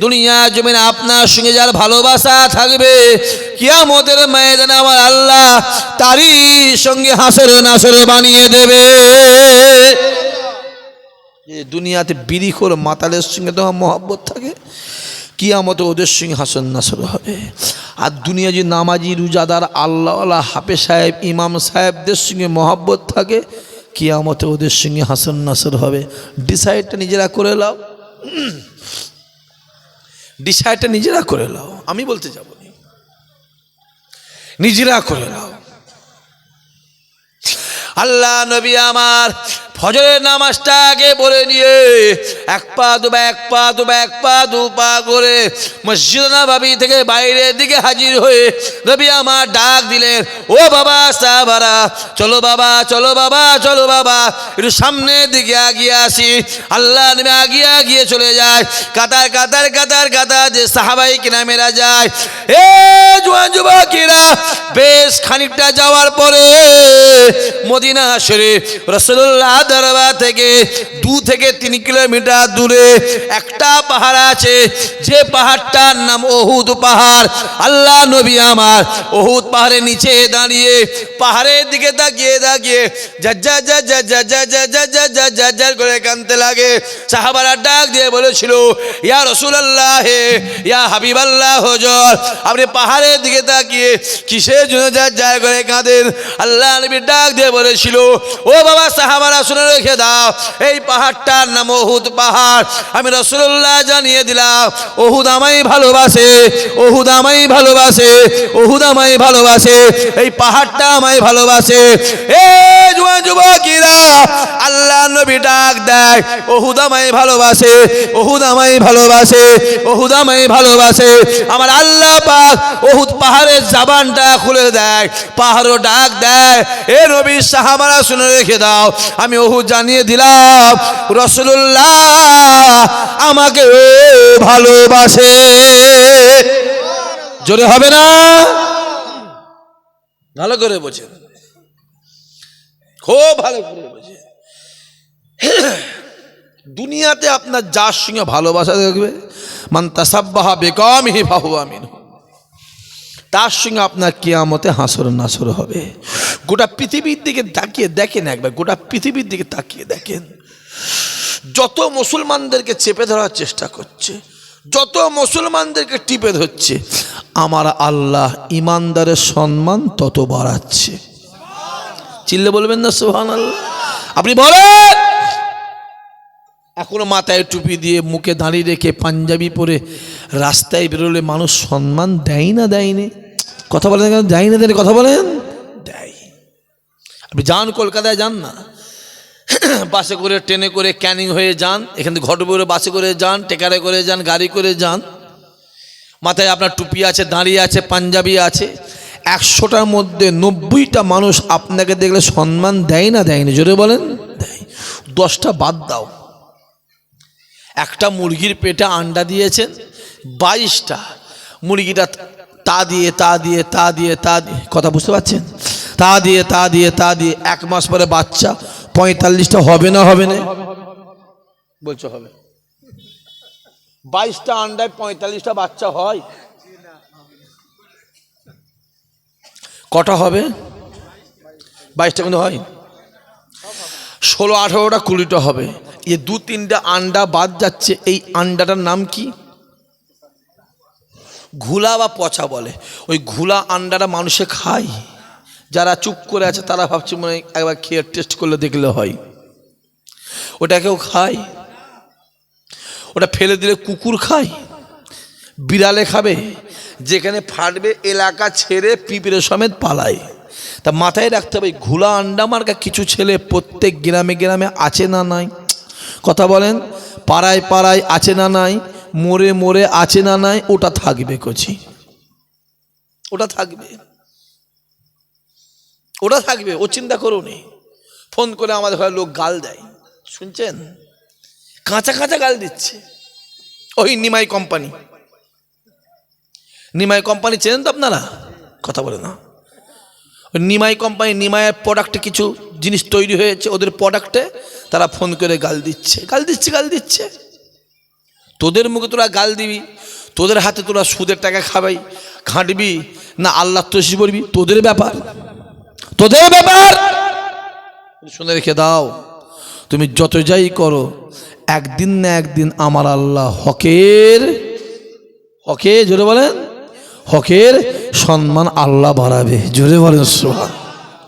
দুনিয়ার জমিনে আপনার সঙ্গে যার ভালোবাসা থাকবে, কিয়ামতের ময়দানে আমার আল্লাহ তারই সঙ্গে হাসর নাসর বানিয়ে দেবে। দুনিয়াতে বিড়িখোর মাতালের সঙ্গে তোমার মহব্বত থাকে, কিয়ামতে ওদের সঙ্গে হাসর নাসর হবে। আর দুনিয়া যে নামাজি, রোজাদার, আল্লাহওয়ালা, হাফেজ সাহেব, ইমাম সাহেবদের সঙ্গে মহব্বত থাকে, কিয়ামতে ওদের সঙ্গে হাসর নাসর হবে। ডিসাইডটা নিজেরা করে নাও, ডিসাইডটা নিজেরা করে নাও, আমি বলতে যাব না, নিজেরা করে নাও। আল্লাহ নবী আমার ফজরের নামাজটা আগে বলে নিয়ে এক পা দুপা, এক পা দুপা, এক পা দুপা করে মসজিদ নববী থেকে বাইরের দিকে হাজির হয়ে নবী আমার ডাক দিলেন, ও বাবা সাহাবারা, চলো বাবা, চলো বাবা, চলো বাবা, একটু সামনের দিকে আগিয়ে আসি। আল্লাহ নবী আগিয়ে আগিয়ে চলে যায়, কাতার কাতার কাতার কাতার যে সাহাবাই কিরামেরা যায়। এ জওয়ান যুবকেরা, বেশ খানিকটা যাওয়ার পরে মদিনা শরীফ রাসূলুল্লাহ দরবার থেকে 2 থেকে 3 কিলোমিটার দূরে একটা পাহাড় আছে, যে পাহাড়টার নাম উহুদ পাহাড়। আল্লাহ নবী আমার উহুদ পাহাড়ের নিচে দাঁড়িয়ে পাহাড়ের দিকে তাকিয়ে তাকিয়ে জাজ্জা জাজ্জা জাজ্জা জাজ্জা জাজ্জা জাজ্জা করে কাঁদতে লাগে। সাহাবারা ডাক দিয়ে বলেছিল, ইয়া রাসূলুল্লাহ, ইয়া হাবিবাল্লাহ, হুজুর আপনি পাহাড়ের দিকে তাকিয়ে কিসের জন্য জাজ্জা করে কাঁদেন? আল্লাহ নবী ডাক দিয়ে বলেছিল, ও বাবা সাহাবারা শুনে রেখে দাও, এই পাহাড়টার নাম উহুদ পাহাড়। আমি রাসূলুল্লাহ জানিয়ে দিলাম, উহুদ আমায় ভালোবাসে, উহুদ আমায় ভালোবাসে, উহুদ আমায় ভালোবাসে, এই পাহাড়টা আমায় ভালোবাসে। এ জওয়ান যুবকেরা, আল্লাহ নবী ডাক দেয়, উহুদ আমায় ভালোবাসে, উহুদ আমায় ভালোবাসে, উহুদ আমায় ভালোবাসে। আমার আল্লাহ পাক উহুদ পাহাড়ের জবানটা খুলে দেয়, পাহাড়ও ডাক দেয়, এ নবীর সাহাবারা শুনে রেখে দাও, আমি উহুদ জানিয়ে দিলাম, রাসূলুল্লাহ আমাকে ভালোবাসে। জোরে হবে না? ভালো করে বোঝেন, খুব ভালো করে বোঝেন। দুনিয়াতে আপনার যার সঙ্গে ভালোবাসা দেখবে, মান তাসাব্বাহা বিকামিহি ফাহুয়া মিনহু, তার সঙ্গে আপনার কিয়ামতে হাসর নাসর হবে। গোটা পৃথিবীর দিকে তাকিয়ে দেখেন, একবার গোটা পৃথিবীর দিকে তাকিয়ে দেখেন, যত মুসলমানদেরকে চেপে ধরার চেষ্টা করছে, যত মুসলমানদেরকে টিপে ধরছে, আমার আল্লাহ ইমানদারের সম্মান তত বাড়াচ্ছে। চিল্লে বলবেন না সুবহানাল্লাহ? আপনি বলেন, এখনো মাথায় টুপি দিয়ে মুখে দাঁড়িয়ে রেখে পাঞ্জাবি পরে রাস্তায় বেরোলে মানুষ সম্মান দেয় না দেয়নি? কথা বলেন, দেয় না দেয়নি? কথা বলেন, দেয়। আপনি যান, কলকাতায় যান না, বাসে করে, ট্রেনে করে, ক্যানিং হয়ে যান, এখান থেকে ঘটবরে বাসে করে যান, টেকারে করে যান, গাড়ি করে যান, মাথায় আপনার টুপি আছে, দাঁড়িয়ে আছে, পাঞ্জাবি আছে, 100টার মধ্যে 90টা মানুষ আপনাকে দেখলে সম্মান দেয় না দেয়নি? জোরে বলেন, দেয়। 10টা বাদ দাও, একটা মুরগির পেটে আন্ডা দিয়েছেন 22টা, মুরগিটা তা দিয়ে তা দিয়ে তা দিয়ে তা দিয়ে, কথা বুঝতে পারছেন? তা দিয়ে তা দিয়ে তা দিয়ে 1 মাস পরে বাচ্চা 45টা হবে না হবে না? বলছো হবে? 22টা আন্ডায় 45টা বাচ্চা হয়? কটা হবে? 22টা কিন্তু হয়। 16, 18টা, 20টা হবে। এ 2-3টা আন্ডা বাদ যাচ্ছে, এই আন্ডাটার নাম কি? ঘুলা বা পচা বলে। ওই ঘুলা আন্ডাটা মানুষে খায়? যারা চুপ করে আছে তারা ভাবছে মনে হয় একবার খেয়ে টেস্ট করলে দেখলে হয়। ওটা কেউ খায়? ওটা ফেলে দিলে কুকুর খায়, বিড়ালে খাবে, যেখানে ফাটবে এলাকা ছেড়ে পিঁপড়ে সমেত পালায়। তা মাথায় রাখতে হবে, ঘুলা আন্ডা মার্কা কিছু ছেলে প্রত্যেক গ্রামে গ্রামে আছে না নাই? কথা বলেন, পাড়ায় পাড়ায় আছে না নাই? মোড়ে মোড়ে আছে না নাই? ওটা থাকবে কচি, ওটা থাকবে, ওটা থাকবে, ও চিন্তা করুন। ফোন করে আমাদের ঘরে লোক গাল দেয়, শুনছেন? কাঁচা কাঁচা গাল দিচ্ছে। ওই নিমাই কোম্পানি, নিমাই কোম্পানি চেনেন তো আপনারা? কথা বলে না। ওই নিমাই কোম্পানি, নিমাইয়ের প্রোডাক্টে কিছু জিনিস তৈরি হয়েছে, ওদের প্রোডাক্টে তারা ফোন করে গাল দিচ্ছে, গাল দিচ্ছে, গাল দিচ্ছে। তোদের মুখে তোরা গাল দিবি, তোদের হাতে তোরা সুদের টাকা খাবাই, খাঁটবি না আল্লাহ তসবি পড়বি, তোদের ব্যাপার, তোদের ব্যাপার। শুনে রেখে দাও, তুমি যত যাই করো, একদিন না একদিন আমার আল্লাহ হকের, হকে, জোরে বলেন, হকের সম্মান আল্লাহ বাড়াবে। জোরে বলেন সুবহান।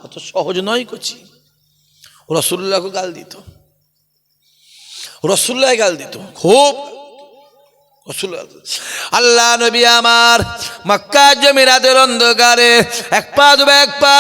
অত সহজ নয় কচি। রাসূলুল্লাহকে গাল দিত, রাসূলুল্লাহ গাল দিত খুব। আল্লাহ নবী আমার মক্কা জমিরাতের অন্ধকারে এক পা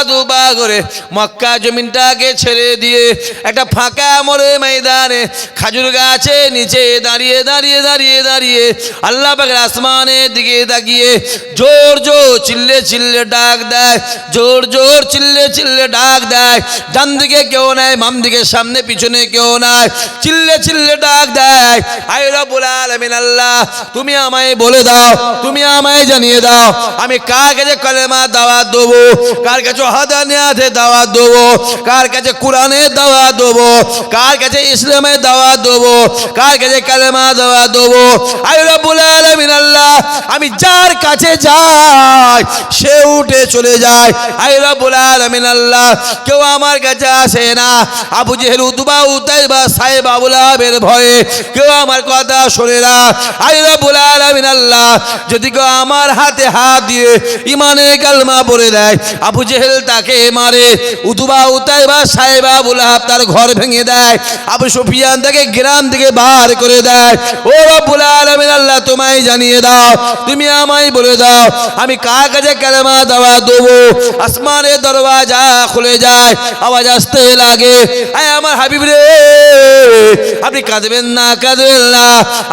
দুপা করে মক্কা জমিনটাকে ছেড়ে দিয়ে একটা ফাঁকা মোড়ে ময়দানে খাজুর গাছে নিচে দাঁড়িয়ে দাঁড়িয়ে দাঁড়িয়ে দাঁড়িয়ে আল্লাহ পাকের আসমানের দিকে তাকিয়ে জোর জোর চিল্লে চিল্লে ডাক দেয়, জোর জোর চিল্লে চিল্লে ডাক দেয়। ডান দিকে কেউ নাই, বাম দিকে সামনে পিছনে কেউ নাই, চিল্লে চিল্লে ডাক দেয়, আয় রব্বুল আলামিন আল্লাহ, তুমি আমায় বলে দাও, তুমি আমায় জানিয়ে দাও, আমি কার কাছে কালেমা দাওয়াত দেবো, কার কাছে হাদানিয়াতে দাওয়াত দেবো, কার কাছে কোরআনের দাওয়াত দেবো, কার কাছে ইসলামের দাওয়াত দেবো, কার কাছে কালেমা দাওয়াত দেবো। আয় রব্বুল আলামিন আল্লাহ, আমি যার কাছে যাই সে উঠে চলে যায়। আয় রব্বুল আলামিন আল্লাহ, কেউ আমার কাছে আসে না। আবু জেহেল, উতবা, উতাইবা, সাহেব, আবু লাহাবের ভয়ে কেউ আমার কথা শোনে না। আয় রব্বুল আলামিন আল্লাহ, যদি কেউ আমার হাতে হাত দিয়ে ইমানের কালমা পড়ে দেয়, আবু জেহেল তাকে মারে, উতবা, উতাইবা, সাহেব, আবু লাহাব তার ঘর ভেঙে দেয়, আবু সুফিয়ান তাকে গ্রাম থেকে বার করে দেয়। ও রব্বুল আলামিন আল্লাহ, তোমায় জানিয়ে দাও, তুমি আমায় বলে দাও, আমি কার কাছে কালেমা দাওয়াত দেবো। আসমানের দরওয়াজা খুলে যায়, আওয়াজ আসতে লাগে, আয় আমার হাবিব রে, আপনি কাঁদবেন না, কাঁদবেন না।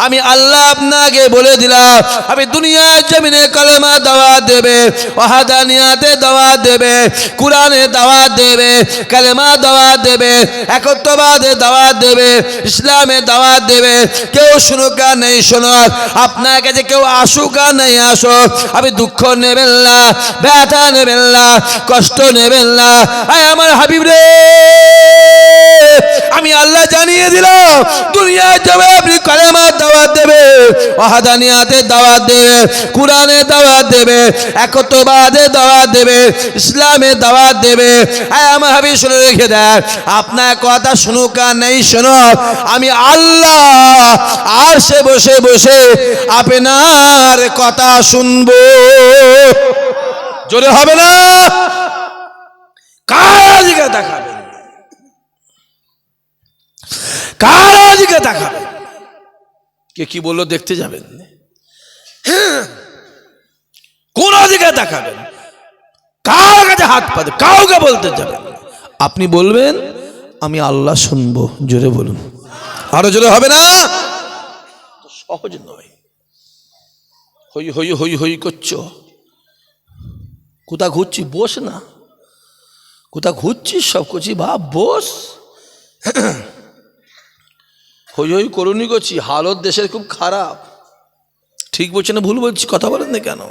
আমি আল্লাহ আপনাকে বলে দিলাম, আমি দুনিয়ার জমিনে কালেমা দাওয়াত দেবে, ওয়াহদানিয়াতে দাওয়াত দেবে, কুরআনে দাওয়াত দেবে, কালেমা দাওয়াত দেবে, একত্ববাদে দাওয়াত দেবে, ইসলামে দাওয়াত দেবে। কেউ শুনুক আর নেই শুনুক, আপনার কাছে কেউ আসুক আর নেই আসুক, আপনি দুঃখ নেবেন না, ব্যথা নেবেন না, কষ্ট নেবেন না। আমার হাবিব রে, আমি আল্লাহ জানিয়ে দিলাম, দুনিয়ায় যাবে আপনি কালেমার দাওয়াত দেবে, ওয়াহদানিয়াতে দাওয়াত দেবে, কুরআনে দাওয়াত দেবে, একত্ববাদে দাওয়াত দেবে, ইসলামে দাওয়াত দেবে। আমার হাবিব শুনে রেখে দেন, আপনার কথা শুনুক আর নেই শুনুক, আমি আল্লাহ আর সে বসে বসে আপনার কথা শুনবো। জোরে হবে না? কার দিকে তাকাবেন, কার দিকে তাকাবেন? কে কি বললো দেখতে যাবেন? কোন দিকে তাকাবেন? কার কাছে হাত পাতে, কাউকে বলতে যাবেন। আপনি বলবেন আমি আল্লাহ শুনবো। জোরে বলুন, আরো জোরে হবে না? সহজ নয়। হই হই হই হই করছো, কোথা ঘুরছি? বস না। কোথা ঘুরছিস? সব করছি বাপ, বস। হই হই করুনি করছি, হালত দেশের খুব খারাপ। ঠিক বলছি না ভুল বলছি? কথা বলেন না কেন?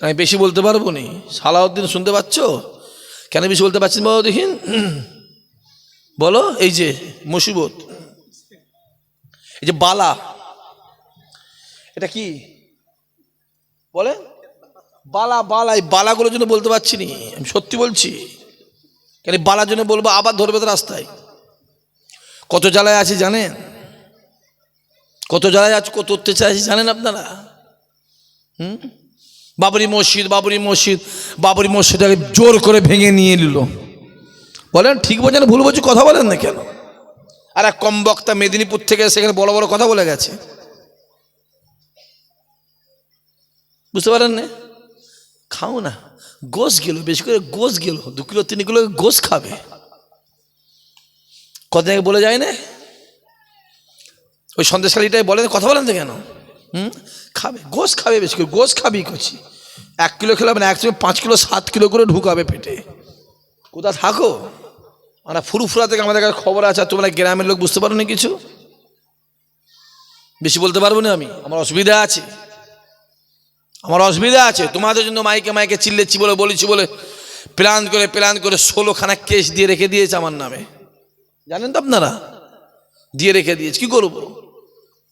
আমি বেশি বলতে পারবো নি। সালাউদ্দিন শুনতে পাচ্ছ? কেন বেশি বলতে পারছেন বাবা দেখিন? বলো। এই যে মুসিবত, এই যে বালা, এটা কি বলে? বালা। বালা, এই বালাগুলোর জন্য বলতে পারছি নি। আমি সত্যি বলছি। কেন বালার জন্য বলবো? আবার ধরবে তো রাস্তায়। কত জ্বালায় আছে জানেন? কত জ্বালায় আছে, কত অত্যাচার আছে জানেন আপনারা? বাবরি মসজিদ, বাবরি মসজিদ, বাবরি মসজিদটাকে জোর করে ভেঙে নিয়ে নিল। বলেন ঠিক বলছেন ভুল বলছি? কথা বলেন না কেন? আর এক কম বক্তা মেদিনীপুর থেকে সেখানে বড় বড় কথা বলে গেছে। বুঝতে পারেন না? খাও না, গোশ গেল, বেশি করে গোশ গেল, 2 কিলো 3 কিলো গোশ খাবে। কদিন আগে বলে যায় না, ওই সন্দেশকালীটাই বলেন, কথা বলেন তো কেন? খাবে, গোশ খাবে, বেশি করে গোশ খাবি করছি। 1 কিলো খেলে হবে না, একসঙ্গে 5 কিলো 7 কিলো করে ঢুকাবে পেটে। কোথা থাকো? আমরা ফুরুফুরা থেকে আমাদের কাছে খবর আছে, আর তোমরা গ্রামের লোক বুঝতে পারো না কিছু। বেশি বলতে পারবো না আমি, আমার অসুবিধা আছে, আমার অসুবিধা আছে। তোমাদের জন্য মাইকে মাইকে চিল্লেছি বলে, বলেছি বলে প্ল্যান করে 16খানা কেস দিয়ে রেখে দিয়েছে আমার নামে। জানেন তো আপনারা? দিয়ে রেখে দিয়েছে। কি করবো?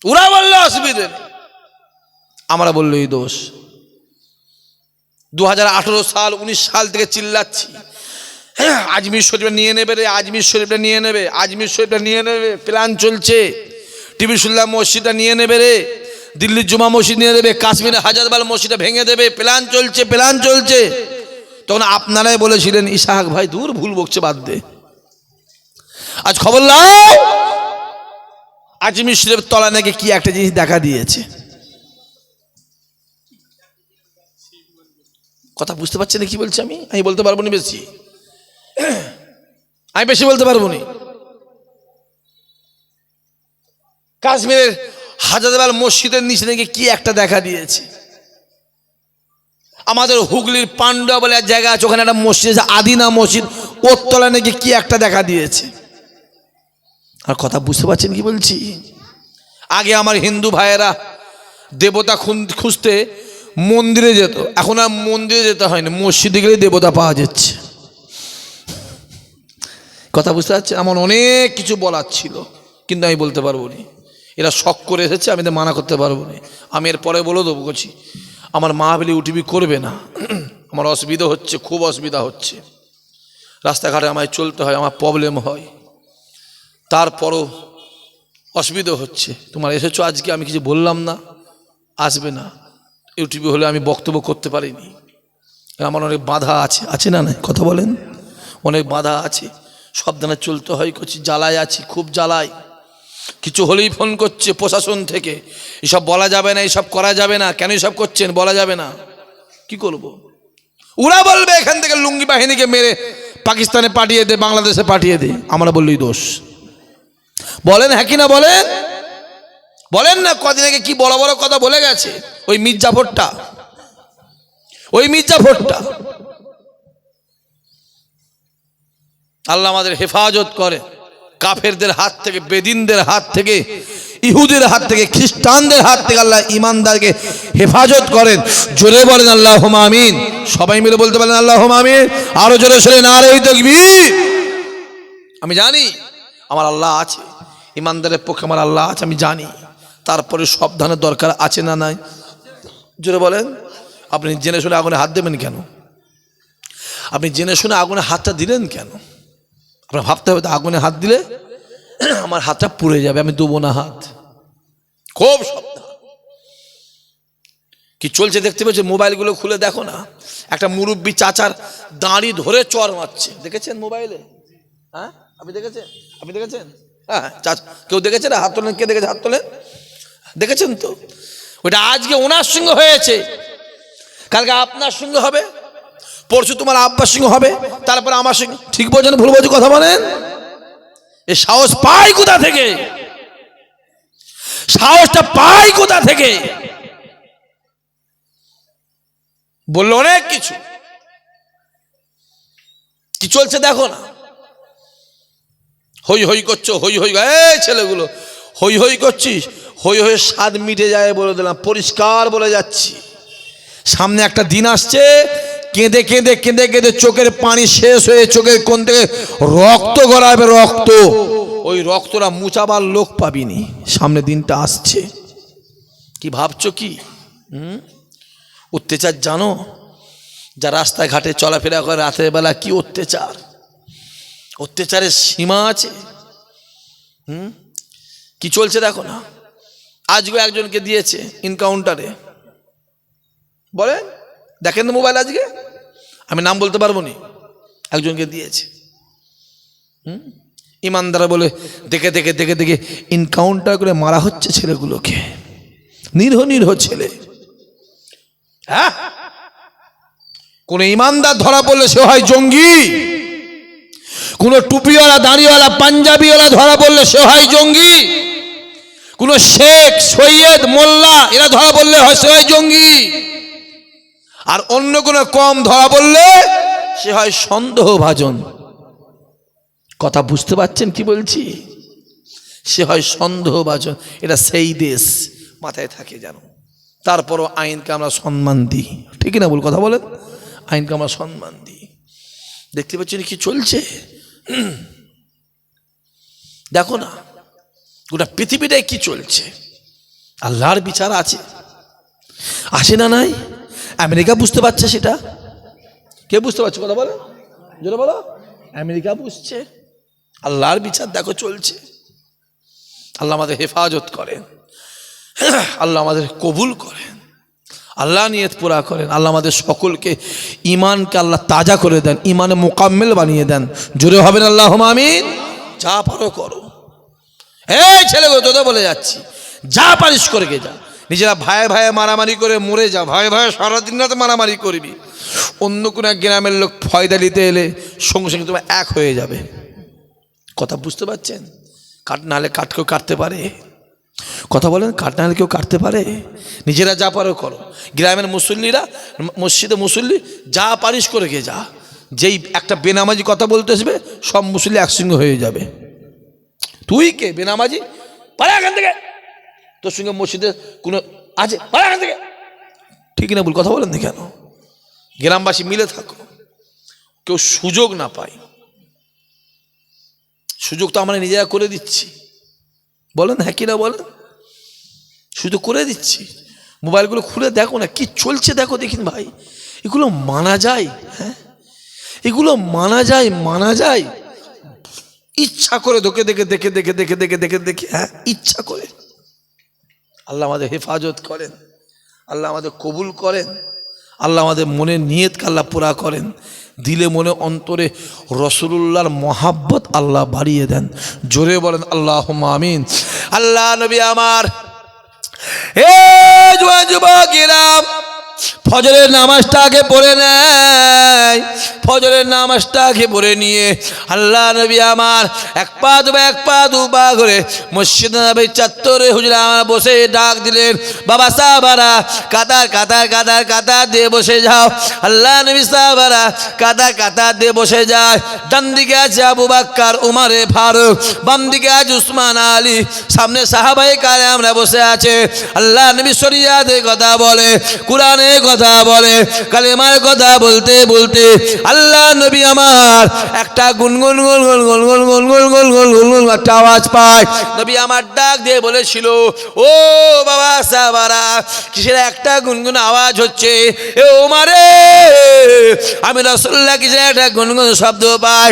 ওরা বললো অসুবিধে, আমরা বললো এই দোষ। 2018 সাল 19 সাল থেকে চিল্লাচ্ছি, হ্যাঁ আজমির শরীফটা নিয়ে নেবে রে, আজমির শরীফটা নিয়ে নেবে, আজমির শরীফটা নিয়ে নেবে, প্ল্যান চলছে। টিপু সুলতান মসজিদটা নিয়ে নেবে রে, দিল্লির জুমা মসজিদ নিয়ে দেবে, কাশ্মীরের হাজারবাল মসজিদটা ভেঙে দেবে, প্ল্যান চলছে, প্ল্যান চলছে। তখন আপনারাই বলেছিলেন ইসাহাক ভাই দূর, ভুল বকছে, বাদ দে। আজ খবর নাও, আজমির শরীফের তলা নাকি কি একটা জিনিস দেখা দিয়েছে। কথা বুঝতে পারছেন কি বলছি আমি? আমি বলতে পারবো না বেশি, আমি বেশি বলতে পারবো না। কাশ্মীরের হাজারবাল মসজিদের নিচে নাকি কি একটা দেখা দিয়েছে। আমাদের হুগলির পান্ডুয়া বলে এক জায়গা আছে, ওখানে একটা মসজিদ আছে, আদিনা মসজিদ, ওর তলায় নাকি কি একটা দেখা দিয়েছে। আর কথা বুঝতে পারছেন কি বলছি? আগে আমার হিন্দু ভাইয়েরা দেবতা খুঁজতে মন্দিরে যেত, এখন আর মন্দিরে যেতে হয় না, মসজিদে গেলে দেবতা পাওয়া যাচ্ছে। কথা বুঝতে পারছে? আমার অনেক কিছু বলার ছিল, কিন্তু আমি বলতে পারবো না। এরা শখ করে এসেছে, আমি মানা করতে পারবো না। আমি এরপরে বলে দেবো করছি, আমার মা বলে উঠিবি করবে না, আমার অসুবিধা হচ্ছে, খুব অসুবিধা হচ্ছে, রাস্তাঘাটে আমায় চলতে হয়, আমার প্রবলেম হয়, তারপরও অসুবিধা হচ্ছে। তোমার এসেছো আজকে, আমি কিছু বললাম না, আসবে না। ইউটিউবে হলে আমি বক্তব্য করতে পারিনি, আমার অনেক বাধা আছে, আছে না? নাই কথা বলেন, অনেক বাধা আছে, সাবধানে চলতে হয় করছি, জ্বালায় আছি, খুব জ্বালায়। কিছু হলেই ফোন করছে প্রশাসন থেকে, এসব বলা যাবে না, এসব করা যাবে না, কেন এসব করছেন বলা যাবে না। কি করব? ওরা বলবে এখান থেকে লুঙ্গি বাহিনীকে মেরে পাকিস্তানে পাঠিয়ে দে, বাংলাদেশে পাঠিয়ে দে, আমরা বললেই দোষ। বলেন হ্যাঁ কি না বলেন? বলেন না, কদিন আগে কি বড় বড় কথা বলে গেছে ওই মির্জাফরটা, ওই মির্জাফরটা। আল্লাহ আমাদের হেফাজত করে কাফেরদের হাত থেকে, বেদিনদের হাত থেকে, ইহুদের হাত থেকে, খ্রিস্টানদের হাত থেকে আল্লাহ ইমানদারকে হেফাজত করেন। জোরে বলেন আল্লাহুম্মা আমিন। সবাই মিলে বলতে পারেন আল্লাহুম্মা আমিন। আরো জোরে সরে নারে তাকবীর। আমি জানি আমার আল্লাহ আছে, ইমানদারের পক্ষে আমার আল্লাহ আছে, আমি জানি। তারপরে সাবধানের দরকার আছে না নাই? জোরে বলেন। আপনি জেনে শুনে আগুনে হাত দেবেন কেন? আপনি জেনে শুনে আগুনে হাতটা দিলেন কেন? আপনার ভাবতে হবে, আগুনে হাত দিলে আমার হাতটা পুড়ে যাবে, আমি দেবো না হাত। খুব সাবধান। কি চলছে দেখতে পাচ্ছি, মোবাইলগুলো খুলে দেখো না, একটা মুরব্বী চাচার দাঁড়ি ধরে চর মারছে, দেখেছেন মোবাইলে? হ্যাঁ, আপনি দেখেছেন? আপনি দেখেছেন? হ্যাঁ, কেউ দেখেছেন? হাত তোলেন। কে দেখেছে? হাত তোলেন। দেখেছেন তো? ওটা আজকে ওনার সঙ্গে হয়েছে, কালকে আপনার সঙ্গে হবে, পরশু তোমার আব্বার সঙ্গে হবে, তারপরে আমার সঙ্গে। ঠিক বলছেন ভুল বলছি? কথা বলেন। এই সাহস পাই কোথা থেকে? সাহসটা পাই কোথা থেকে? বললো অনেক কিছু। কি চলছে দেখো না, হই হই করছো, হই হই। এই ছেলেগুলো হই হই করছিস, হই হই স্বাদ মিটে যায় বলে দিলাম, পরিষ্কার বলে যাচ্ছি। সামনে একটা দিন আসছে, কেঁদে কেঁদে কেঁদে কেঁদে চোখের পানি শেষ হয়ে চোখের কোণ থেকে রক্ত গড়াবে, রক্ত। ওই রক্তটা মুছাবার লোক পাবিনি। সামনে দিনটা আসছে। কি ভাবছো কি? অত্যাচার জানো? যা রাস্তাঘাটে চলাফেরা করে রাতের বেলা, কি অত্যাচার! অত্যাচারের সীমা আছে। কি চলছে দেখো না। আজকে একজনকে দিয়েছে এনকাউন্টারে, বলেন, দেখেন মোবাইল আজকে, আমি নাম বলতে পারবো না, একজনকে দিয়েছে। ইমানদার বলে দেখে দেখে দেখে দেখে এনকাউন্টার করে মারা হচ্ছে ছেলেগুলোকে, নিরহ নিরহ ছেলে। হ্যাঁ, কোন ইমানদার ধরা পড়লে সে হয় জঙ্গি, কোন টুপিওয়ালা, দাড়িওয়ালা, পাঞ্জাবিওয়ালা ধরা পড়লে সে হয় জঙ্গি, কোন শেখ, সৈয়দ, মোল্লা এরা ধরা পড়লে সে হয় জঙ্গি, আর অন্য কোন কম ধরা পড়লে সে হয় সন্দেহভাজন। কথা বুঝতে পারছেন কি বলছি? সে হয় সন্দেহভাজন। এটা সেই দেশ, মাথায় থাকে জানো। তারপরও আইনকে আমরা সম্মান দিই, ঠিক না? বল, কথা বলেন। আইনকে আমরা সম্মান দিই। দেখতে পাচ্ছেন কি চলছে? দেখো না, গোটা পৃথিবীটাই কি চলছে। আল্লাহর বিচার আছে, আসে না নাই? আমেরিকা বুঝতে পারছে সেটা? কে বুঝতে পারছে? কথা বলো, জোরে বলো। আমেরিকা বুঝছে। আল্লাহর বিচার দেখো চলছে। আল্লাহ আমাদের হেফাজত করেন, আল্লাহ আমাদের কবুল করেন, আল্লাহ নিয়ত পুরা করেন। আল্লাহ আমাদের সকলকে ইমানকে আল্লাহ তাজা করে দেন, ইমানে মোকাম্মেল বানিয়ে দেন। জোরে হবেন আল্লাহুম্মা আমিন। যা পারো করো। এই ছেলেগুলো তোদের বলে যাচ্ছি, যা পারিস করে গে যা। নিজেরা ভাই ভাই মারামারি করে মরে যা, ভাই ভাই সারাদিন রাতে মারামারি করবি। অন্য কোনো এক গ্রামের লোক ফয়দা নিতে এলে সঙ্গে সঙ্গে তোমার এক হয়ে যাবে। কথা বুঝতে পারছেন? কাট না হলে কাঠ কেউ কাটতে পারে। কথা বলেন, কাট না হলে কেউ কাটতে পারে। নিজেরা যা পারো করো। গ্রামের মুসল্লিরা, মসজিদে মুসল্লি, যা পারিস করে গে যা। যেই একটা বেনামাজি কথা বলতে আসবে, সব মুসল্লি একসঙ্গে হয়ে যাবে। তুই কে বেনামাজি? পারে এখান থেকে, তোর সঙ্গে মসজিদে কোনো আছে? পারে এখান থেকে। ঠিক না? বল, কথা বলেন না কেন? গ্রামবাসী মিলে থাকো, কেউ সুযোগ না পায়। সুযোগ তো আমরা নিজেরা করে দিচ্ছি। বলেন হ্যাঁ কিনা বলেন? শুধু করে দিচ্ছি। মোবাইলগুলো খুলে দেখো না কি চলছে, দেখো দেখিন ভাই। এগুলো মানা যায়? হ্যাঁ, এগুলো মানা যায়? মানা যায়? ইচ্ছা করে দেখে দেখে দেখে দেখে দেখে দেখে দেখে দেখে, হ্যাঁ, ইচ্ছা করে। আল্লাহ আমাদের হেফাজত করেন, আল্লাহ আমাদের কবুল করেন, আল্লাহ আমাদের মনের নিয়তকে আল্লাহ পুরা করেন। দিলে মনে অন্তরে রসুলুল্লাহর মহাব্বত আল্লাহ বাড়িয়ে দেন। জোরে বলেন আল্লাহুম্মা আমিন। আল্লাহ নবী আমার, হে যুবকেরা, ফজরের নামাজটাকে পড়ে নেয়। ফজরের নামাজটাকে পড়ে নিয়ে আল্লাহ নবী আমার এক পা দুপা করে মসজিদ নববীর চত্বরে হুজুর আমার বসে ডাক দিলেন, বাবা সাহাবারা কাতার দিয়ে বসে যাও। আল্লাহ নবী সাহাবারা কাতার দিয়ে বসে যায়। ডান দিকে আছে আবু বকর উমরে ফারুক, বাম দিকে আছে উসমান আলী, সামনে সাহাবায়ে কেরামরা বসে আছে। আল্লাহ নবী শরিয়াতের কথা বলে, কোরআনের কথা বলে, কালেমার কথা বলতে বলতে আল্লাহ নবী আমার একটা গুনগুন একটা আওয়াজ পায়। নবী আমার ডাক দিয়ে বলেছিল, ও বাবা সাহাবারা, কিসের একটা গুনগুন আওয়াজ হচ্ছে? এ ওমরে, আমি রাসূলুল্লাহ কিসের একটা গুনগুন শব্দ পাই।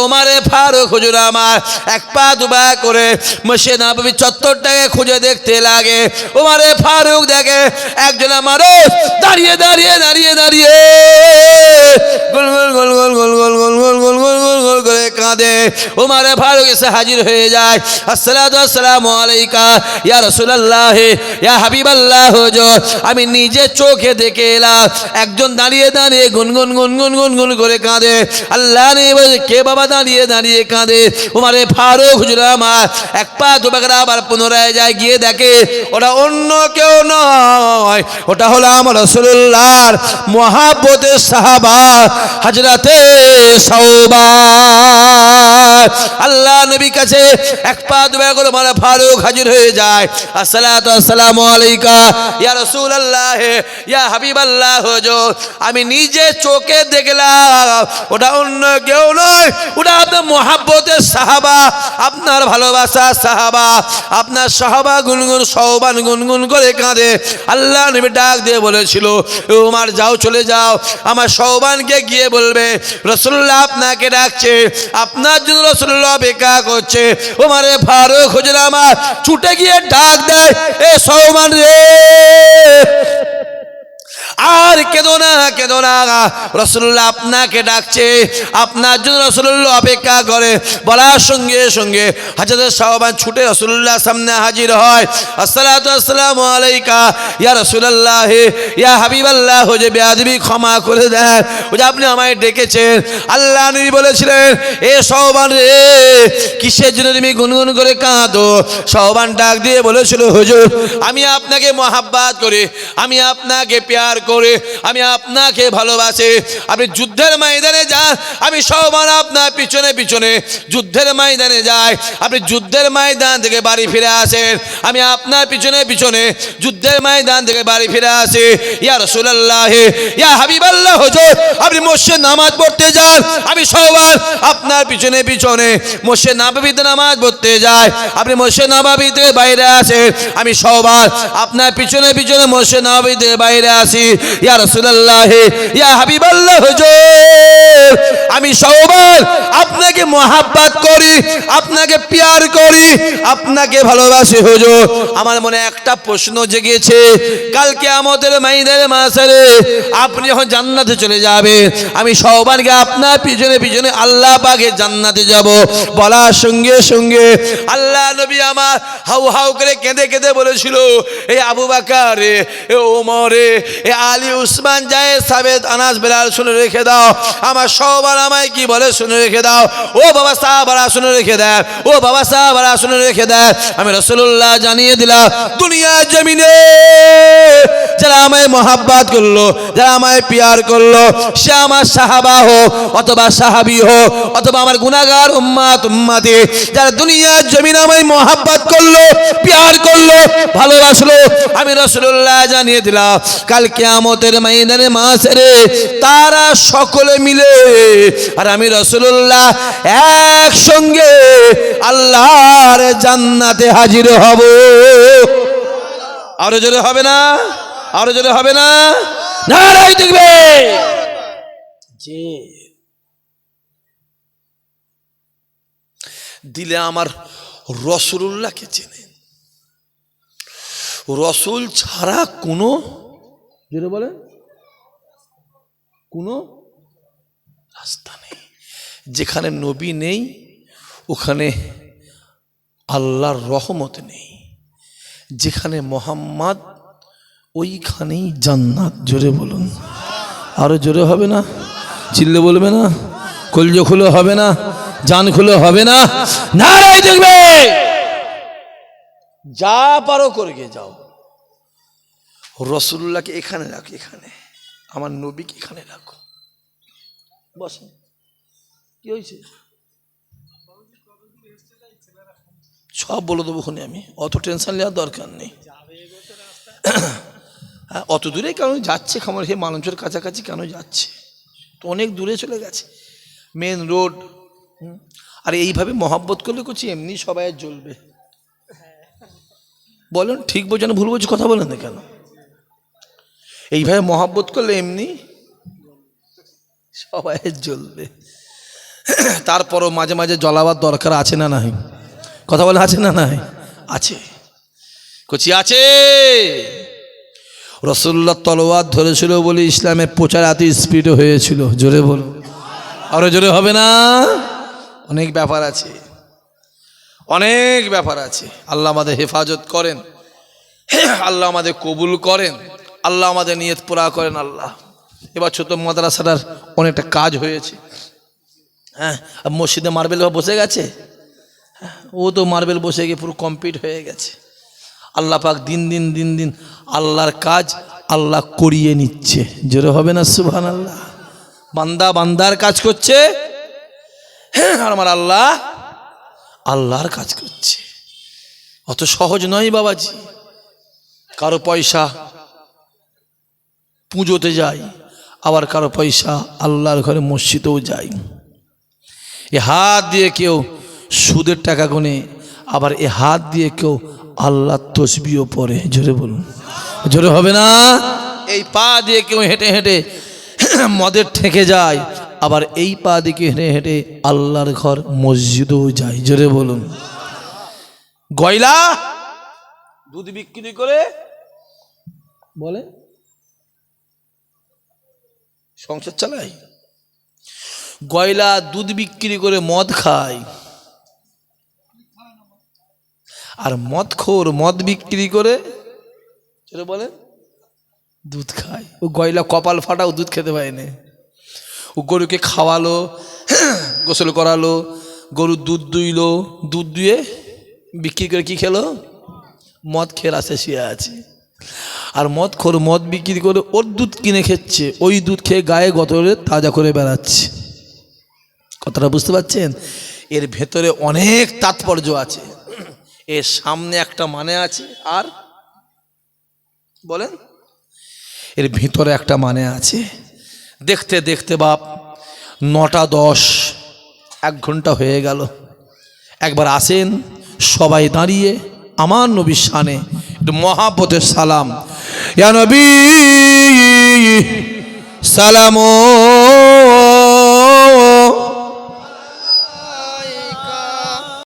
ওমরে ফারুক হুজুর আমার এক পা দুপা করে মসজিদ নববী চত্বরটাকে খুঁজে দেখতে লাগে। ওমরে ফারুক দেখে একজন মানুষ দাঁড়িয়ে দাঁড়িয়ে দাঁড়িয়ে দাঁড়িয়ে গোল গোল গোল গোল গোল গোল গোল গোল গোল গোল গোল গোল করে কাঁদে। ওমরে ফারুক এসে হাজির হয়ে যায়। আসসালাতু আসসালামু আলাইকা ইয়া রাসূলুল্লাহ ইয়া হাবিবাল্লাহ হুজুর, আমি নিজে চোখে দেখে এলাম একজন দাঁড়িয়ে দাঁড়িয়ে গুনগুন গুনগুন গুনগুন করে কাঁদে। আল্লাহ নবী বলে, কে বাবা দাঁড়িয়ে দাঁড়িয়ে কাঁদে? ওমরে ফারুক হুজুর আমার এক পা দুপা করে আবার পুনরায় যায়, গিয়ে দেখে ওটা অন্য কেউ নয়, ওটা হলো আমার রাসূলুল্লাহর মহাব্বতের সাহাবা হযরতে সাওবান। আল্লাহ নবীর কাছে এক পা দুপা করে ওমরে ফারুক হাজির হয়ে যায়। আসসালাতু আসসালামু আলাইকা ইয়া রাসূলুল্লাহ ইয়া হাবিবাল্লাহ হুজুর, আমি নিজে চোখে দেখলাম ওটা অন্য কেউ নয়, ওটা আপনার মহাব্বতের সাহাবা, আপনার ভালোবাসার সাহাবা, আপনার সাহাবা গুনগুন সাওবান গুনগুন করে কাঁদে। আল্লাহ নবী ডাক দিয়ে বলেছিল, ওমর যাও, চলে যাও, আমার সাওবানকে গিয়ে বলবে রাসূলুল্লাহ আপনাকে ডাকছে, আপনার জন্য রাসূলুল্লাহ অপেক্ষা করছে। ওমরে ফারুক হুজুর আমার ছুটে গিয়ে ডাক দেয়, এ সাওবান রে, আর কেঁদো না, কেঁদো না, রাসূলুল্লাহ আপনাকে ডাকছে, আপনার জন্য রাসূলুল্লাহ অপেক্ষা করে। বলার সঙ্গে সঙ্গে হযরত সাওবান ছুটে রাসূলুল্লাহর সামনে হাজির হয়। আসসালাতু আসসালামু আলাইকা ইয়া রাসূলুল্লাহ ইয়া হাবিবাল্লাহ, যে বেয়াদবি ক্ষমা করে দেন, ও যে আপনি আমায় ডেকেছেন। আল্লাহ নবী বলেছিলেন, এ সাওবান রে, কিসের জন্য তুমি গুনগুন করে কাঁদো? সাওবান ডাক দিয়ে বলেছিল, হুজুর, আমি আপনাকে মহাব্বত করি, আমি আপনাকে প্যার করে, আমি আপনাকে ভালোবাসি। আপনি যুদ্ধের ময়দানে যান, আমি সাওবান আপনার পিছনে পিছনে যুদ্ধের ময়দানে যাই। আপনি যুদ্ধের ময়দান থেকে বাড়ি ফিরে আসেন, আমি আপনার পিছনে পিছনে যুদ্ধের ময়দান থেকে বাড়ি ফিরে আসি। ইয়া রাসূলুল্লাহ ইয়া হাবিবাল্লাহ হুজুর, আপনি মসজিদে নামাজ পড়তে যান, আমি সাওবান আপনার পিছনে পিছনে মসজিদ নববীতে নামাজ পড়তে যাই। আপনি মসজিদ নববী থেকে বাইরে আসেন, আমি সাওবান আপনার পিছনে পিছনে মসজিদ নববী থেকে বাইরে আসি। ইয়া রাসূলুল্লাহ ইয়া হাবিবাল্লাহ হুজুর, আমি সাওবান আপনাকে মহাব্বত করি, আপনাকে প্যার করি, আপনাকে ভালোবাসি হুজুর। আমার মনে একটা প্রশ্ন জেগেছে, কাল কিয়ামতের ময়দানে মাশারে আপনি যখন জান্নাতে চলে যাবেন, আমি সাওবানকে আপনার পিছনে পিছনে আল্লাহ পাকের জান্নাতে যাব। বলার সঙ্গে সঙ্গে আল্লাহ নবী আমার হাউ হাউ করে কেঁদে কেঁদে বলেছিল, এই আবু বকর, এ ওমর, এ আলী, উসমান, জায়েদ, সাবেদ, আনাস, বেলাল, শুনে রেখে দাও, আমার সাওবান আমায় কি বলে শুনে রেখে দাও। ও বাবা সাহাবারা শুনে রেখে দেয়, ও বাবা সাহাবারা শুনে রেখে দেয়, আমি রাসূলুল্লাহ জানিয়ে দিলাম, দুনিয়া জমিনে যারা আমায় মহাব্বত করলো, যারা আমায় প্যার করলো, সে আমার সাহাবা হোক অথবা সাহাবী হোক অথবা আমার গুনাহগার উম্মত উম্মতি, যারা দুনিয়ার জমিনে আমায় মহাব্বত করলো, প্যার করলো, ভালোবাসলো, আমি রাসূলুল্লাহ জানিয়ে দিলাম, কাল কিয়ামতের ময়দানে মাশারে তারা সকলে মিলে আর আমি রাসূলুল্লাহ একসঙ্গে আল্লাহর জান্নাতে হাজির হব। আরো জোরে হবে না? আরো জোরে হবে না? নারায়ে তাকবীর। জি, দিলে আমার রাসূলুল্লাহকে চেনে, রাসূল ছাড়া কোনো, জোরে বলে, কোনো রাস্তা নেই। যেখানে নবী নেই ওখানে আল্লাহর রহমত নেই। যেখানে মুহাম্মদ ওইখানেই জান্নাত। জোরে বলুন, আরো জোরে হবে না? চিল্লে বলবে না? কলজো খুলে হবে না? জান খুলে হবে না? নারাই দেখবে, যা পারো করে গিয়ে যাও। রসুল্লাহকে এখানে রাখো, এখানে আমার নবীকে এখানে রাখো। বসে কি হয়েছে সব বলে দেবো খুনি, আমি অত টেনশন নেওয়ার দরকার নেই। হ্যাঁ, অত দূরে কেন যাচ্ছে? খামার হে মালঞ্চের কাছাকাছি কেন যাচ্ছে? তো অনেক দূরে চলে গেছে, মেন রোড। আর এইভাবে মহব্বত করলে করছি এমনি সবাই জ্বলবে। বলেন ঠিক বলছে না ভুল বলছি? কথা বলেন না কেন? এইভাবে মহব্বত করলে এমনি সবাই জ্বলবে। তারপরও মাঝে মাঝে জ্বলাবার দরকার আছে না নাই? কথা বলে আছে না নাই? আছে, কচি আছে। রসুল্লাহ তলোয়ার ধরেছিল বলে ইসলামের প্রচার এত স্পিড হয়েছিল। জোরে বলো, আরো জোরে হবে না? অনেক ব্যাপার আছে, অনেক ব্যাপার আছে। আল্লাহ আমাদের হেফাজত করেন, আল্লাহ আমাদের কবুল করেন, আল্লাহ আমাদের নিয়ত পুরা করেন। আল্লাহ এবার ছোট মাদ্রাসাটার অনেকটা কাজ হয়েছে। হ্যাঁ, মসজিদে মার্বেল বসে গেছে, ও তো মার্বেল বসে গিয়ে পুরো কমপ্লিট হয়ে গেছে। আল্লাহ পাক দিন দিন দিন দিন আল্লাহর কাজ আল্লাহ করিয়ে নিচ্ছে। জোরে হবে না সুবহানাল্লাহ? বান্দা বান্দার কাজ করছে, হ্যাঁ, আর আমার আল্লাহ আল্লাহর কাজ করছে। অত সহজ নয় বাবাজি। কারো পয়সা পুজোতে যাই, আবার কারো পয়সা আল্লাহর ঘরে মসজিদেও যাই। এ হাত দিয়ে কেউ সুদের টাকা গুনে, আবার এ হাত দিয়ে কেউ আল্লাহর তসবিও পড়ে। জোরে বলুন, জোরে হবে না? এই পা দিয়ে কেউ হেঁটে হেঁটে মদের ঠেকে যায়, আবার এই পা দিকে হেঁটে হেঁটে আল্লাহর ঘর মসজিদেও যায়। জোরে বলুন। গয়লা দুধ বিক্রি করে বলে সংসার চালাই, গয়লা দুধ বিক্রি করে মদ খায়, আর মদখোর মদ বিক্রি করে সেটা বলে দুধ খায়। ও গয়লা কপাল ফাটাও দুধ খেতে পায়নি। ও গরুকে খাওয়ালো, গোসল করালো, গরু দুধ দুইলো, দুধ দুয়ে বিক্রি করে কি খেলো? মদ খেয়ে আসে শুয়ে আছে। আর মদখোর মদ বিক্রি করে ওর দুধ কিনে খেচ্ছে, ওই দুধ খেয়ে গায়ে গতরে তাজা করে বেড়াচ্ছে। কথাটা বুঝতে পারছেন? এর ভেতরে অনেক তাৎপর্য আছে। এর সামনে একটা মানে আছে, আর বলেন এর ভিতরে একটা মানে আছে। দেখতে দেখতে বাপ 9টা 10, 1 ঘন্টা হয়ে গেল। একবার আসেন সবাই দাঁড়িয়ে আমার নবীর শানে একটু মহাব্বতের সালাম। ইয়া নবী সালামু